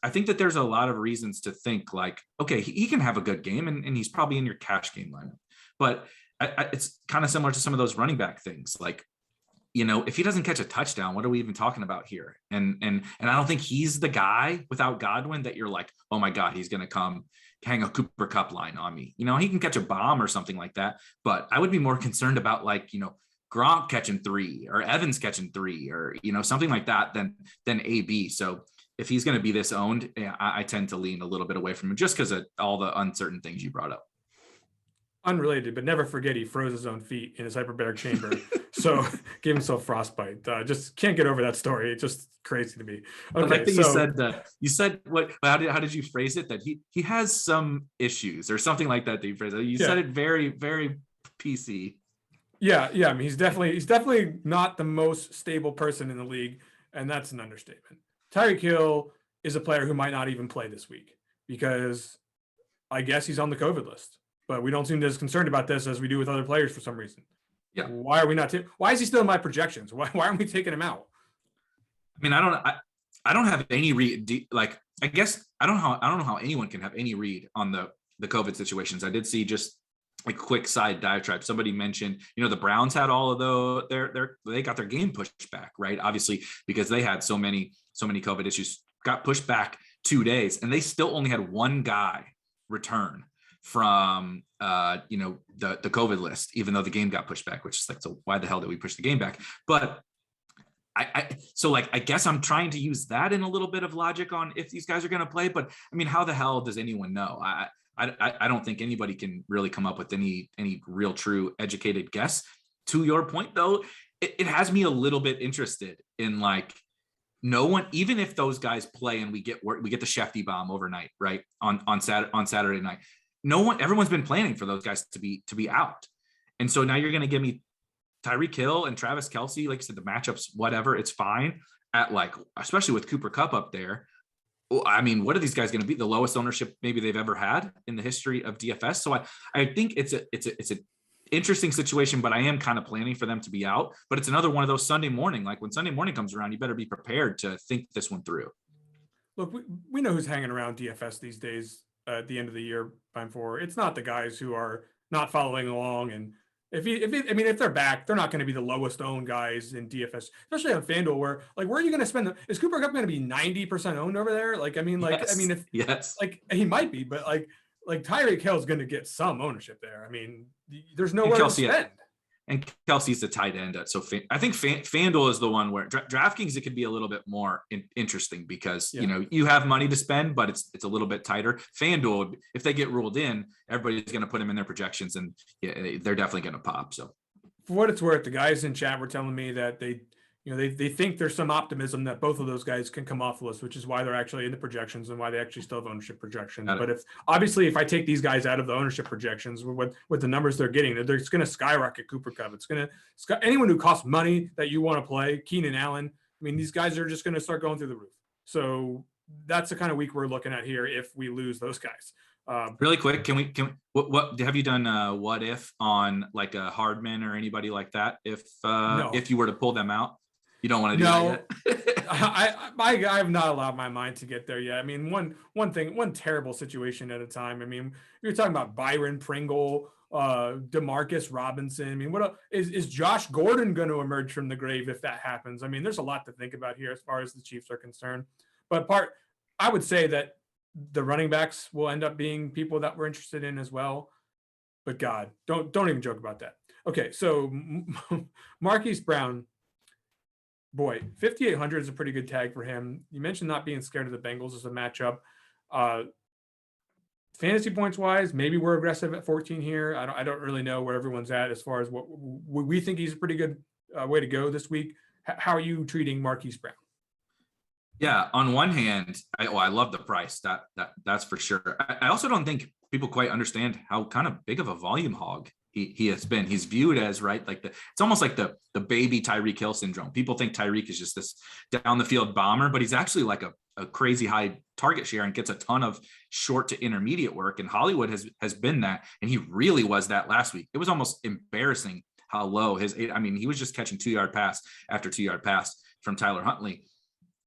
I think that there's a lot of reasons to think like, okay, he can have a good game and he's probably in your cash game lineup, but it's kind of similar to some of those running back things. Like, if he doesn't catch a touchdown, what are we even talking about here? And I don't think he's the guy without Godwin that you're like, oh my God, he's going to come hang a Cooper Kupp line on me. He can catch a bomb or something like that. But I would be more concerned about like, Gronk catching 3 or Evans catching 3 or, something like that than AB. So if he's going to be this owned, I tend to lean a little bit away from him just because of all the uncertain things you brought up.
Unrelated, but never forget he froze his own feet in his hyperbaric chamber. So gave himself frostbite. Just can't get over that story. It's just crazy to me. Okay,
so you said what? How did you phrase it? That he has some issues or something like that. You phrased it. You said it very, very PC.
Yeah. I mean, he's definitely not the most stable person in the league, and that's an understatement. Tyreek Hill is a player who might not even play this week because I guess he's on the COVID list. But we don't seem as concerned about this as we do with other players for some reason.
Yeah.
Why are we not? Why is he still in my projections? Why aren't we taking him out?
I mean, I don't have any read. Like, I guess I don't know how anyone can have any read on the COVID situations. I did see just a quick side diatribe. Somebody mentioned, the Browns had all of they got their game pushed back, right? Obviously, because they had so many COVID issues, got pushed back 2 days, and they still only had one guy return from the COVID list, even though the game got pushed back, which is like, so why the hell did we push the game back? But I guess I'm trying to use that in a little bit of logic on if these guys are going to play, but I mean, how the hell does anyone know? I don't think anybody can really come up with any real true educated guess. To your point though, it has me a little bit interested in like, no one, even if those guys play and we get the Shefty bomb overnight, right? On Saturday night, everyone's been planning for those guys to be out. And so now you're going to give me Tyreek Hill and Travis Kelce, like you said, the matchups, whatever, it's fine at like, especially with Cooper Kupp up there. I mean, what are these guys going to be? The lowest ownership maybe they've ever had in the history of DFS. So I think it's an interesting situation, but I am kind of planning for them to be out. But it's another one of those Sunday morning, like when Sunday morning comes around, you better be prepared to think this one through.
Look, we know who's hanging around DFS these days at the end of the year. Beimfohr. It's not the guys who are not following along. And if they're back, they're not going to be the lowest owned guys in DFS, especially on FanDuel, where are you going to spend is Cooper Kupp going to be 90% owned over there?
Yes.
If
Yes.
he might be, but Tyreek Hill is going to get some ownership there. I mean, there's
And
nowhere
Kelsey,
to spend.
and Kelsey's the tight end. So I think FanDuel is the one where DraftKings, it could be a little bit more interesting because, you have money to spend, but it's a little bit tighter. FanDuel, if they get ruled in, everybody's going to put them in their projections, and they're definitely going to pop. So
for what it's worth, the guys in chat were telling me that they think there's some optimism that both of those guys can come off the list, which is why they're actually in the projections and why they actually still have ownership projections. But if I take these guys out of the ownership projections with the numbers they're getting, they're going to skyrocket Cooper Kupp. It's going to anyone who costs money that you want to play, Keenan Allen. I mean, these guys are just going to start going through the roof. So that's the kind of week we're looking at here if we lose those guys.
Really quick, can we what have you done? What if on like a Hardman or anybody like that? If you were to pull them out, you don't want to do that yet?
I have not allowed my mind to get there yet. I mean, one terrible situation at a time. I mean, you're talking about Byron Pringle, Demarcus Robinson. I mean, what is Josh Gordon going to emerge from the grave if that happens? I mean, there's a lot to think about here as far as the Chiefs are concerned. But I would say that the running backs will end up being people that we're interested in as well. But God, don't even joke about that. Okay, so Marquise Brown. Boy, 5,800 is a pretty good tag for him. You mentioned not being scared of the Bengals as a matchup. Fantasy points wise, maybe we're aggressive at 14 here. I don't really know where everyone's at as far as what we think he's a pretty good way to go this week. How are you treating Marquise Brown?
Yeah, on one hand, I love the price. That's for sure. I also don't think people quite understand how kind of big of a volume hog he has been. He's viewed as it's almost like the baby Tyreek Hill syndrome. People think Tyreek is just this down the field bomber, but he's actually like a crazy high target share and gets a ton of short to intermediate work. And Hollywood has been that, and he really was that last week. It was almost embarrassing how low he was just catching 2-yard pass after 2-yard pass from Tyler Huntley.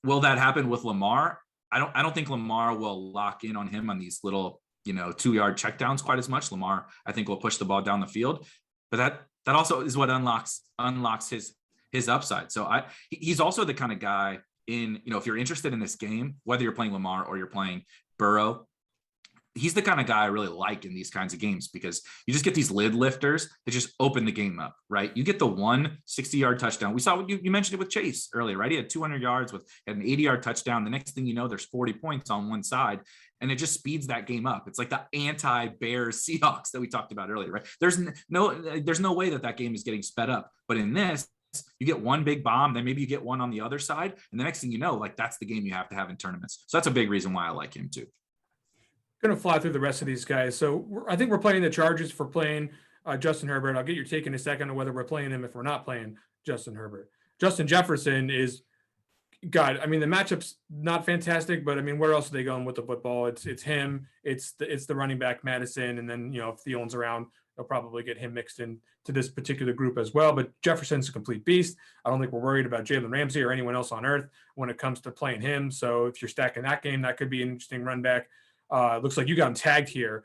Will that happen with Lamar? I don't think Lamar will lock in on him on these little 2-yard checkdowns quite as much. Lamar, I think, will push the ball down the field, but that also is what unlocks his upside. So he's also the kind of guy if you're interested in this game, whether you're playing Lamar or you're playing Burrow, he's the kind of guy I really like in these kinds of games because you just get these lid lifters that just open the game up, right? You get the 160-yard touchdown. We saw you mentioned it with Chase earlier, right? He had 200 yards with an 80-yard touchdown. The next thing you know, there's 40 points on one side, and it just speeds that game up. It's like the anti-Bears Seahawks that we talked about earlier, right? There's no way that game is getting sped up. But in this, you get one big bomb, then maybe you get one on the other side, and the next thing you know, that's the game you have to have in tournaments. So that's a big reason why I like him too.
Going to fly through the rest of these guys. So I think we're playing the Chargers for playing Justin Herbert. I'll get your take in a second on whether we're playing him if we're not playing Justin Herbert. Justin Jefferson is God. I mean, the matchup's not fantastic, but I mean, where else are they going with the football? It's him. It's the running back Madison, and then if Thielen's around, they'll probably get him mixed in to this particular group as well. But Jefferson's a complete beast. I don't think we're worried about Jalen Ramsey or anyone else on earth when it comes to playing him. So if you're stacking that game, that could be an interesting run back. Looks like you got him tagged here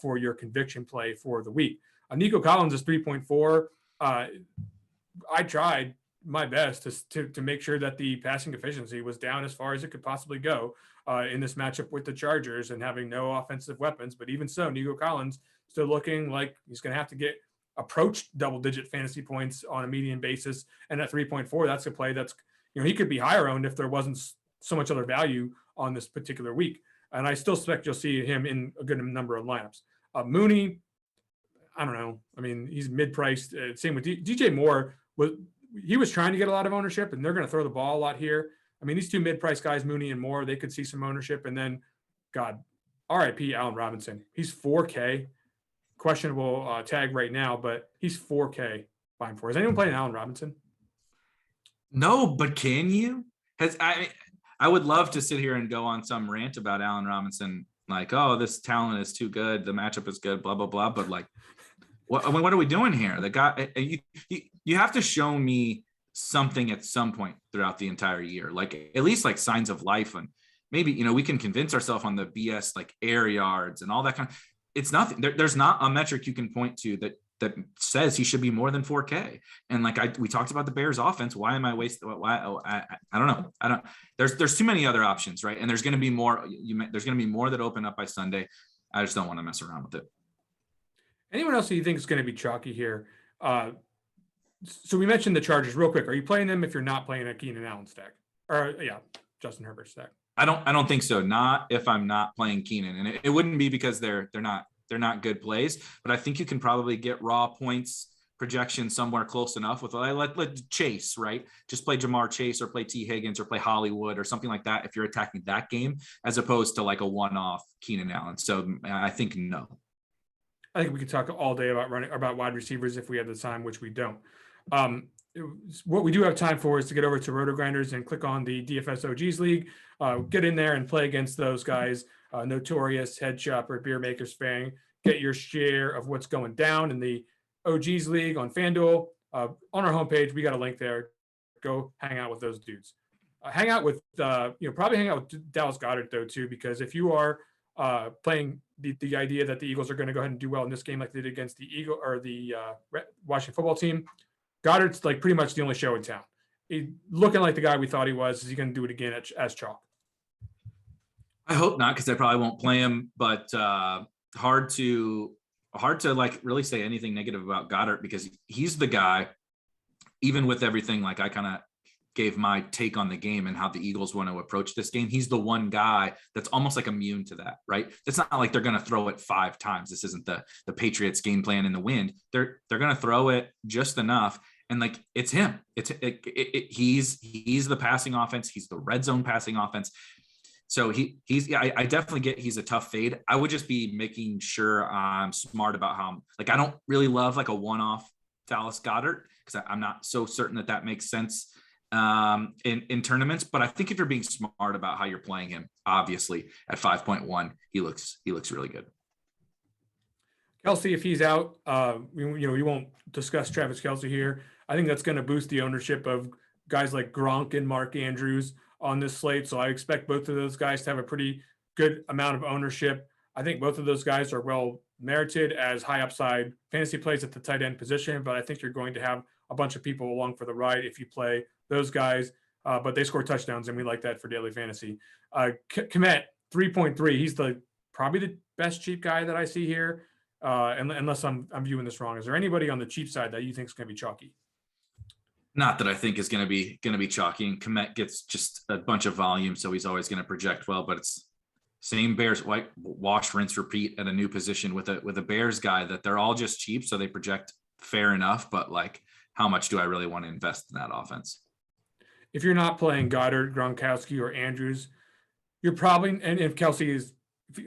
for your conviction play for the week. Nico Collins is 3.4. I tried my best to make sure that the passing efficiency was down as far as it could possibly go in this matchup with the Chargers and having no offensive weapons. But even so, Nico Collins still looking like he's going to have to approach double-digit fantasy points on a median basis. And at 3.4, that's a play that's, he could be higher owned if there wasn't so much other value on this particular week. And I still expect you'll see him in a good number of lineups. Mooney, I don't know. I mean, he's mid-priced. Same with DJ Moore. He was trying to get a lot of ownership, and they're going to throw the ball a lot here. I mean, these two mid-priced guys, Mooney and Moore, they could see some ownership. And then, God, RIP Allen Robinson. He's 4K. Questionable tag right now, but he's 4K Beimfohr. Is anyone playing Allen Robinson?
No, but can you? I would love to sit here and go on some rant about Allen Robinson, like, oh, this talent is too good, the matchup is good, blah blah blah. But what are we doing here? The guy, you have to show me something at some point throughout the entire year, at least signs of life, and maybe we can convince ourselves on the BS air yards and all that kind of. it's nothing. There's not a metric you can point to that says he should be more than 4K. And like we talked about the Bears offense. Why am I wasting? Why? I don't know. There's too many other options, right? And there's going to be more. There's going to be more that open up by Sunday. I just don't want to mess around with it.
Anyone else that you think is going to be chalky here? So we mentioned the Chargers real quick. Are you playing them if you're not playing a Keenan Allen stack? Or Justin Herbert stack?
I don't think so. Not if I'm not playing Keenan, and it wouldn't be because they're not good plays, but I think you can probably get raw points projection somewhere close enough with let Chase, right? Just play Jamar Chase or play T Higgins or play Hollywood or something like that if you're attacking that game, as opposed to like a one-off Keenan Allen. So I think no.
I think we could talk all day about wide receivers if we had the time, which we don't. What we do have time for is to get over to RotoGrinders and click on the DFS OGs League. Get in there and play against those guys. Notorious Head Shopper, Beer Makers fan. Get your share of what's going down in the OGs League on FanDuel. On our homepage, we got a link there. Go hang out with those dudes. Hang out with, probably hang out with Dallas Goedert though too, because if you are playing the idea that the Eagles are going to go ahead and do well in this game like they did against the Washington football team, Goddard's like pretty much the only show in town. He's looking like the guy we thought he was. Is he going to do it again as chalk?
I hope not, because I probably won't play him. But hard to like really say anything negative about Goddard, because he's the guy. Even with everything, like I kind of gave my take on the game and how the Eagles want to approach this game. He's the one guy that's almost like immune to that, right? It's not like they're going to throw it 5 times. This isn't the Patriots game plan in the wind. They're going to throw it just enough. And like, it's him. He's the passing offense. He's the red zone passing offense. So I definitely get he's a tough fade. I would just be making sure I'm smart about how I don't really love like a one-off Dallas Goedert, because I'm not so certain that makes sense in tournaments. But I think if you're being smart about how you're playing him, obviously at 5.1, he looks really good.
Kelce, if he's out, we won't discuss Travis Kelce here. I think that's going to boost the ownership of guys like Gronk and Mark Andrews on this slate. So I expect both of those guys to have a pretty good amount of ownership. I think both of those guys are well merited as high upside fantasy plays at the tight end position, but I think you're going to have a bunch of people along for the ride if you play those guys. But they score touchdowns, and we like that for daily fantasy. Kmet, 3.3. He's probably the best cheap guy that I see here. Unless I'm viewing this wrong. Is there anybody on the cheap side that you think is going to be chalky?
Not that I think is going to be chalky. And Kmet gets just a bunch of volume, so he's always going to project well. But it's same Bears, wash, rinse, repeat at a new position with a Bears guy that they're all just cheap, so they project fair enough. But like, how much do I really want to invest in that offense?
If you're not playing Goddard, Gronkowski, or Andrews, you're probably, and if Kelce is,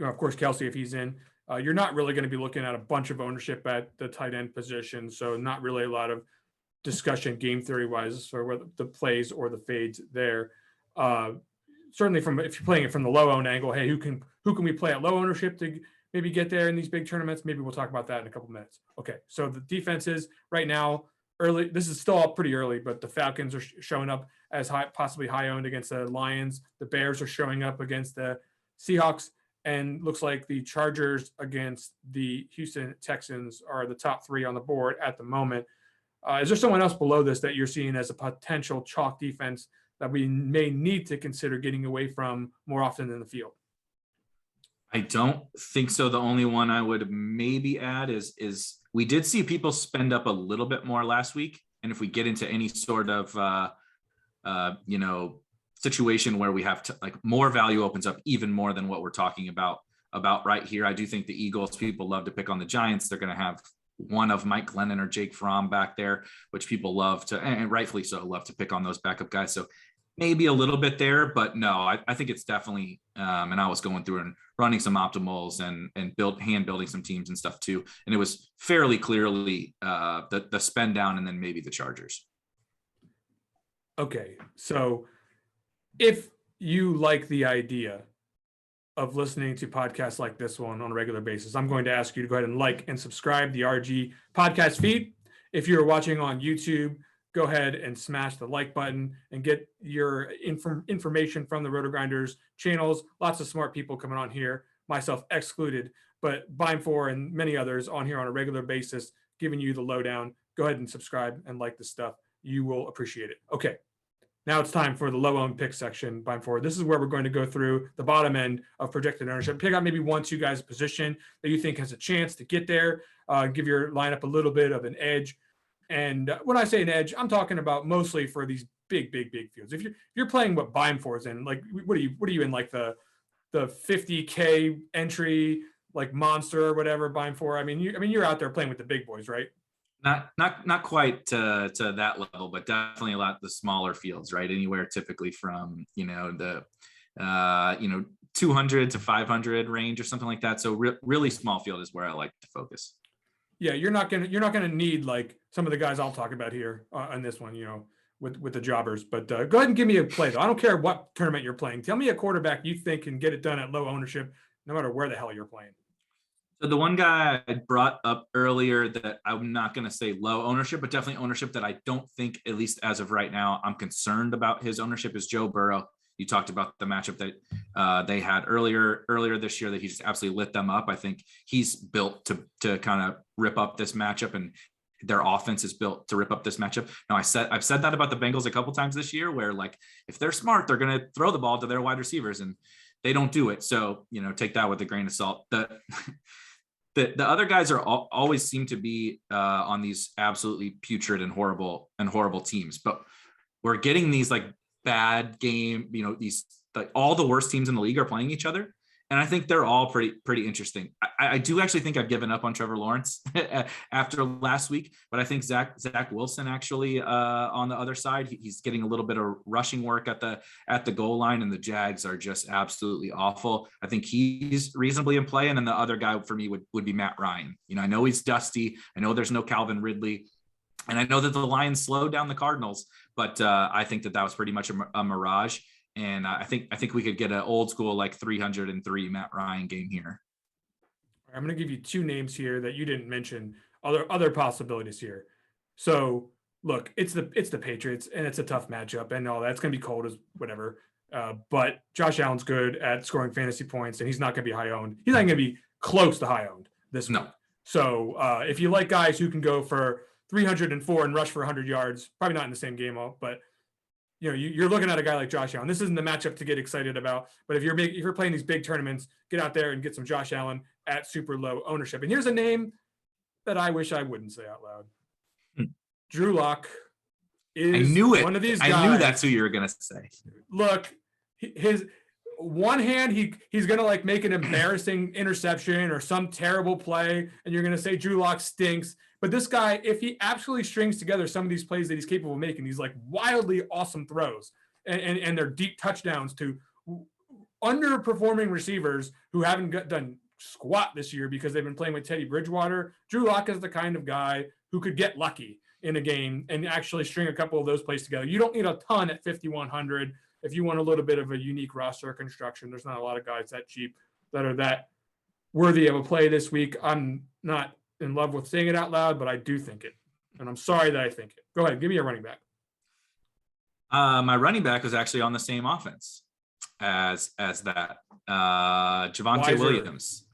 of course, Kelce, if he's in. You're not really going to be looking at a bunch of ownership at the tight end position, so not really a lot of discussion game theory wise for whether the plays or the fades there. Certainly, if you're playing it from the low owned angle, hey, who can we play at low ownership to maybe get there in these big tournaments? Maybe we'll talk about that in a couple minutes. Okay, so the defenses right now, early. This is still pretty early, but the Falcons are showing up as possibly high owned against the Lions. The Bears are showing up against the Seahawks. And looks like the Chargers against the Houston Texans are the top 3 on the board at the moment. Is there someone else below this that you're seeing as a potential chalk defense that we may need to consider getting away from more often in the field?
I don't think so. The only one I would maybe add is we did see people spend up a little bit more last week. And if we get into any sort of, situation where we have to, like, more value opens up even more than what we're talking about right here. I do think the Eagles, people love to pick on the Giants. They're going to have one of Mike Glennon or Jake Fromm back there, which people love to, and rightfully so, love to pick on those backup guys. So maybe a little bit there, but no, I think it's definitely, and I was going through and running some optimals and hand building some teams and stuff too. And it was fairly clearly the spend down and then maybe the Chargers.
Okay. So if you like the idea of listening to podcasts like this one on a regular basis, I'm going to ask you to go ahead and like and subscribe the RG podcast feed. If you're watching on YouTube, go ahead and smash the like button and get your information from the RotoGrinders channels. Lots of smart people coming on here, myself excluded, but Beimfohr and many others on here on a regular basis, giving you the lowdown. Go ahead and subscribe and like this stuff. You will appreciate it. Okay. Now it's time for the low owned pick section. Beimfohr. This is where we're going to go through the bottom end of projected ownership. Pick out maybe 1-2 guys position that you think has a chance to get there. Give your lineup a little bit of an edge. And when I say an edge, I'm talking about mostly for these big fields. If you're playing what Beimfohr's in, like what are you in, like the 50K entry, like monster or whatever Beimfohr? I mean you're out there playing with the big boys, right?
Not quite to that level, but definitely a lot the smaller fields, right? Anywhere typically from the 200 to 500 range or something like that. So really small field is where I like to focus.
Yeah, you're not gonna need like some of the guys I'll talk about here on this one, with the jobbers. But go ahead and give me a play though. I don't care what tournament you're playing. Tell me a quarterback you think can get it done at low ownership, no matter where the hell you're playing.
So the one guy I brought up earlier that I'm not going to say low ownership, but definitely ownership that I don't think, at least as of right now, I'm concerned about his ownership is Joe Burrow. You talked about the matchup that they had earlier this year that he just absolutely lit them up. I think he's built to kind of rip up this matchup, and their offense is built to rip up this matchup. Now I've said that about the Bengals a couple times this year, where like if they're smart, they're going to throw the ball to their wide receivers, and they don't do it. So take that with a grain of salt. The other guys are always seem to be on these absolutely putrid and horrible teams, but we're getting these like bad game, these like all the worst teams in the league are playing each other. And I think they're all pretty interesting. I do actually think I've given up on Trevor Lawrence after last week, but I think Zach Wilson actually on the other side, he's getting a little bit of rushing work at the goal line, and the Jags are just absolutely awful. I think he's reasonably in play, and then the other guy for me would be Matt Ryan. I know he's dusty. I know there's no Calvin Ridley, and I know that the Lions slowed down the Cardinals, but I think that was pretty much a mirage. And I think we could get an old school like 303 Matt Ryan game here.
I'm going to give you 2 names here that you didn't mention. Other possibilities here. So look, it's the Patriots, and it's a tough matchup, and all that's going to be cold as whatever. But Josh Allen's good at scoring fantasy points, and he's not going to be high owned. He's not going to be close to high owned this week. So if you like guys who can go for 304 and rush for 100 yards, probably not in the same game, but you're looking at a guy like Josh Allen. This isn't the matchup to get excited about, but if you're playing these big tournaments, get out there and get some Josh Allen at super low ownership. And here's a name that I wish I wouldn't say out loud. Drew Lock is one of these guys.
I knew that's who you were going to say.
Look, his one hand, he's going to like make an embarrassing interception or some terrible play, and you're going to say Drew Lock stinks. But this guy, if he absolutely strings together some of these plays that he's capable of making, these like wildly awesome throws and they're deep touchdowns to underperforming receivers who haven't done squat this year because they've been playing with Teddy Bridgewater. Drew Lock is the kind of guy who could get lucky in a game and actually string a couple of those plays together. You don't need a ton at 5,100 if you want a little bit of a unique roster construction. There's not a lot of guys that cheap that are that worthy of a play this week. I'm not in love with saying it out loud, but I do think it, and I'm sorry that I think it. Go ahead, give me a running back.
My running back was actually on the same offense as that. Javonte Williams.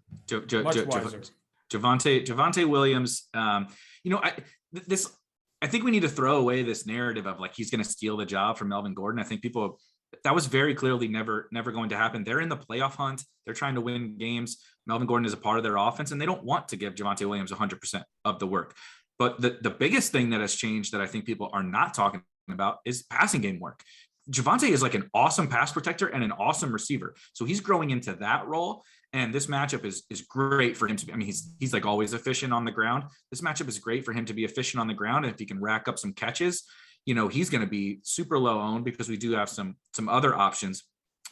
Javonte Williams. I think we need to throw away this narrative of like he's going to steal the job from Melvin Gordon. I think that was very clearly never going to happen. They're in the playoff hunt. They're trying to win games. Melvin Gordon is a part of their offense, and they don't want to give Javonte Williams 100% of the work. But the biggest thing that has changed that I think people are not talking about is passing game work. Javonte is like an awesome pass protector and an awesome receiver. So he's growing into that role. And this matchup is great for him to be. I mean, he's like always efficient on the ground. This matchup is great for him to be efficient on the ground. And if he can rack up some catches, he's going to be super low owned because we do have some other options.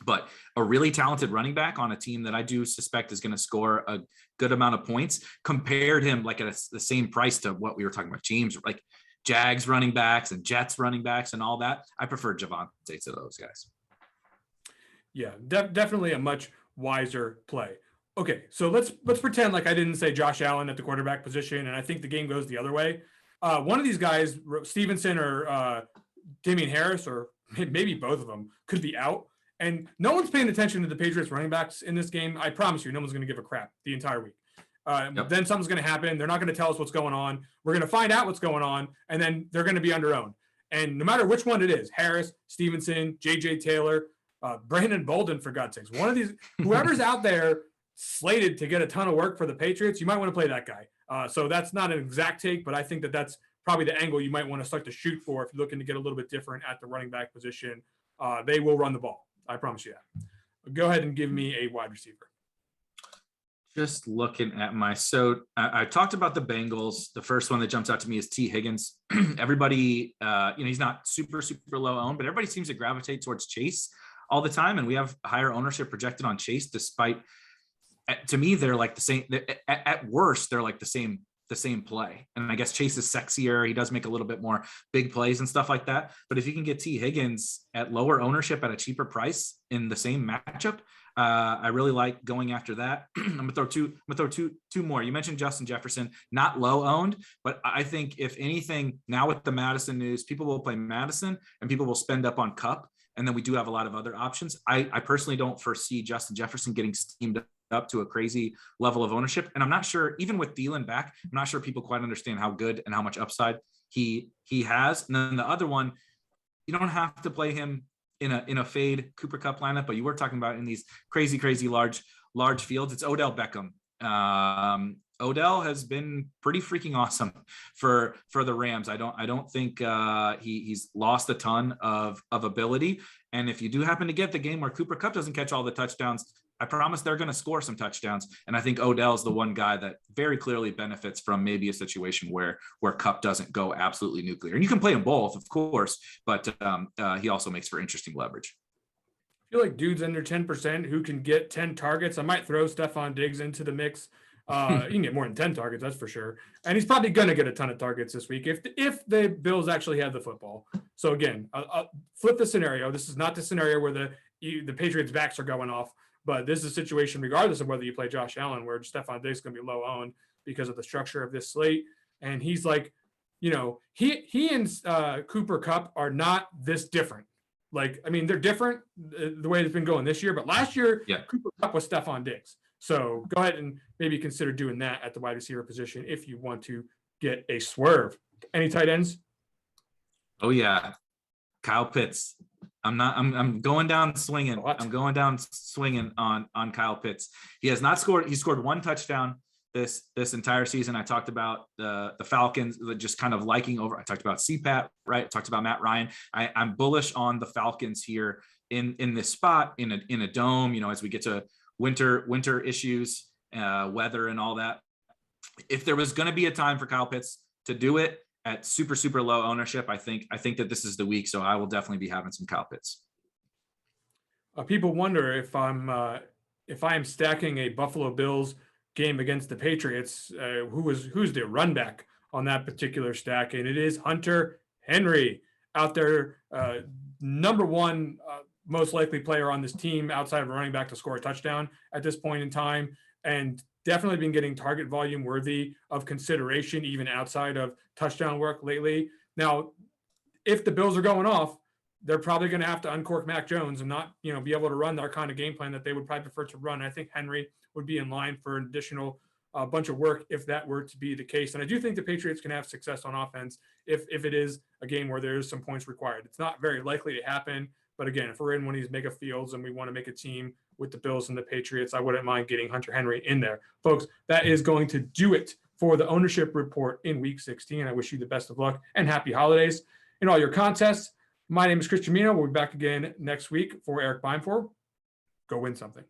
But a really talented running back on a team that I do suspect is going to score a good amount of points, compared him like at the same price to what we were talking about, James, like Jags running backs and Jets running backs and all that. I prefer Javonte to those guys.
Yeah, definitely a much wiser play. Okay, so let's pretend like I didn't say Josh Allen at the quarterback position, and I think the game goes the other way. One of these guys, Stevenson or Damian Harris, or maybe both of them, could be out. And no one's paying attention to the Patriots running backs in this game. I promise you, no one's going to give a crap the entire week. Then something's going to happen. They're not going to tell us what's going on. We're going to find out what's going on, and then they're going to be underowned. And no matter which one it is, Harris, Stevenson, J.J. Taylor, Brandon Bolden, for God's sakes, one of these, whoever's out there slated to get a ton of work for the Patriots, you might want to play that guy. So that's not an exact take, but I think that that's probably the angle you might want to start to shoot for if you're looking to get a little bit different at the running back position. They will run the ball. I promise you that. Go ahead and give me a wide receiver.
Just looking at so I talked about the Bengals. The first one that jumps out to me is T. Higgins. Everybody, he's not super low owned, but everybody seems to gravitate towards Chase all the time. And we have higher ownership projected on Chase, despite, to me, they're like the same. At worst, they're like the same play. And I guess Chase is sexier. He does make a little bit more big plays and stuff like that. But if you can get T. Higgins at lower ownership at a cheaper price in the same matchup, I really like going after that. I'm gonna throw two more. You mentioned Justin Jefferson, not low owned, but I think if anything, now with the Madison news, people will play Madison and people will spend up on Kupp. And then we do have a lot of other options. I personally don't foresee Justin Jefferson getting steamed up to a crazy level of ownership. And I'm not sure, even with Thielen back, I'm not sure people quite understand how good and how much upside he has. And then the other one, you don't have to play him in a fade Cooper Kupp lineup, but you were talking about in these crazy large fields. It's Odell Beckham. Odell has been pretty freaking awesome for the Rams. I don't think he's lost a ton of ability. And if you do happen to get the game where Cooper Kupp doesn't catch all the touchdowns, I promise they're going to score some touchdowns. And I think Odell's the one guy that very clearly benefits from maybe a situation where Kupp doesn't go absolutely nuclear. And you can play them both, of course, but he also makes for interesting leverage.
I feel like dudes under 10% who can get 10 targets. I might throw Stephon Diggs into the mix. You can get more than 10 targets, that's for sure. And he's probably going to get a ton of targets this week if the Bills actually have the football. So again, I'll flip the scenario. This is not the scenario where the Patriots' backs are going off. But this is a situation, regardless of whether you play Josh Allen, where Stephon Diggs is going to be low owned because of the structure of this slate. And he's like, he and Cooper Kupp are not this different. Like, I mean, they're different the way it's been going this year. But last year, Cooper Kupp was Stephon Diggs. So go ahead and maybe consider doing that at the wide receiver position if you want to get a swerve. Any tight ends?
Oh, yeah. Kyle Pitts. I'm going down swinging. What? I'm going down swinging on Kyle Pitts. He has not scored. He scored one touchdown this entire season. I talked about the Falcons just kind of liking over. I talked about CPAT, right? I talked about Matt Ryan. I'm bullish on the Falcons here in this spot in a dome, as we get to winter issues, weather and all that. If there was going to be a time for Kyle Pitts to do it at super low ownership, I think that this is the week. So I will definitely be having some Kyle Pitts.
People wonder if I am stacking a Buffalo Bills game against the Patriots. Who's the run back on that particular stack? And it is Hunter Henry out there, number one most likely player on this team outside of a running back to score a touchdown at this point in time, and definitely been getting target volume worthy of consideration, even outside of touchdown work lately. Now, if the Bills are going off, they're probably going to have to uncork Mac Jones and not, be able to run their kind of game plan that they would probably prefer to run. I think Henry would be in line for an additional bunch of work if that were to be the case. And I do think the Patriots can have success on offense if it is a game where there is some points required. It's not very likely to happen. But again, if we're in one of these mega fields and we want to make a team with the Bills and the Patriots, I wouldn't mind getting Hunter Henry in there. Folks, that is going to do it for the ownership report in week 16. I wish you the best of luck and happy holidays in all your contests. My name is Chris Gimino. We'll be back again next week for Erik Beimfohr. Go win something.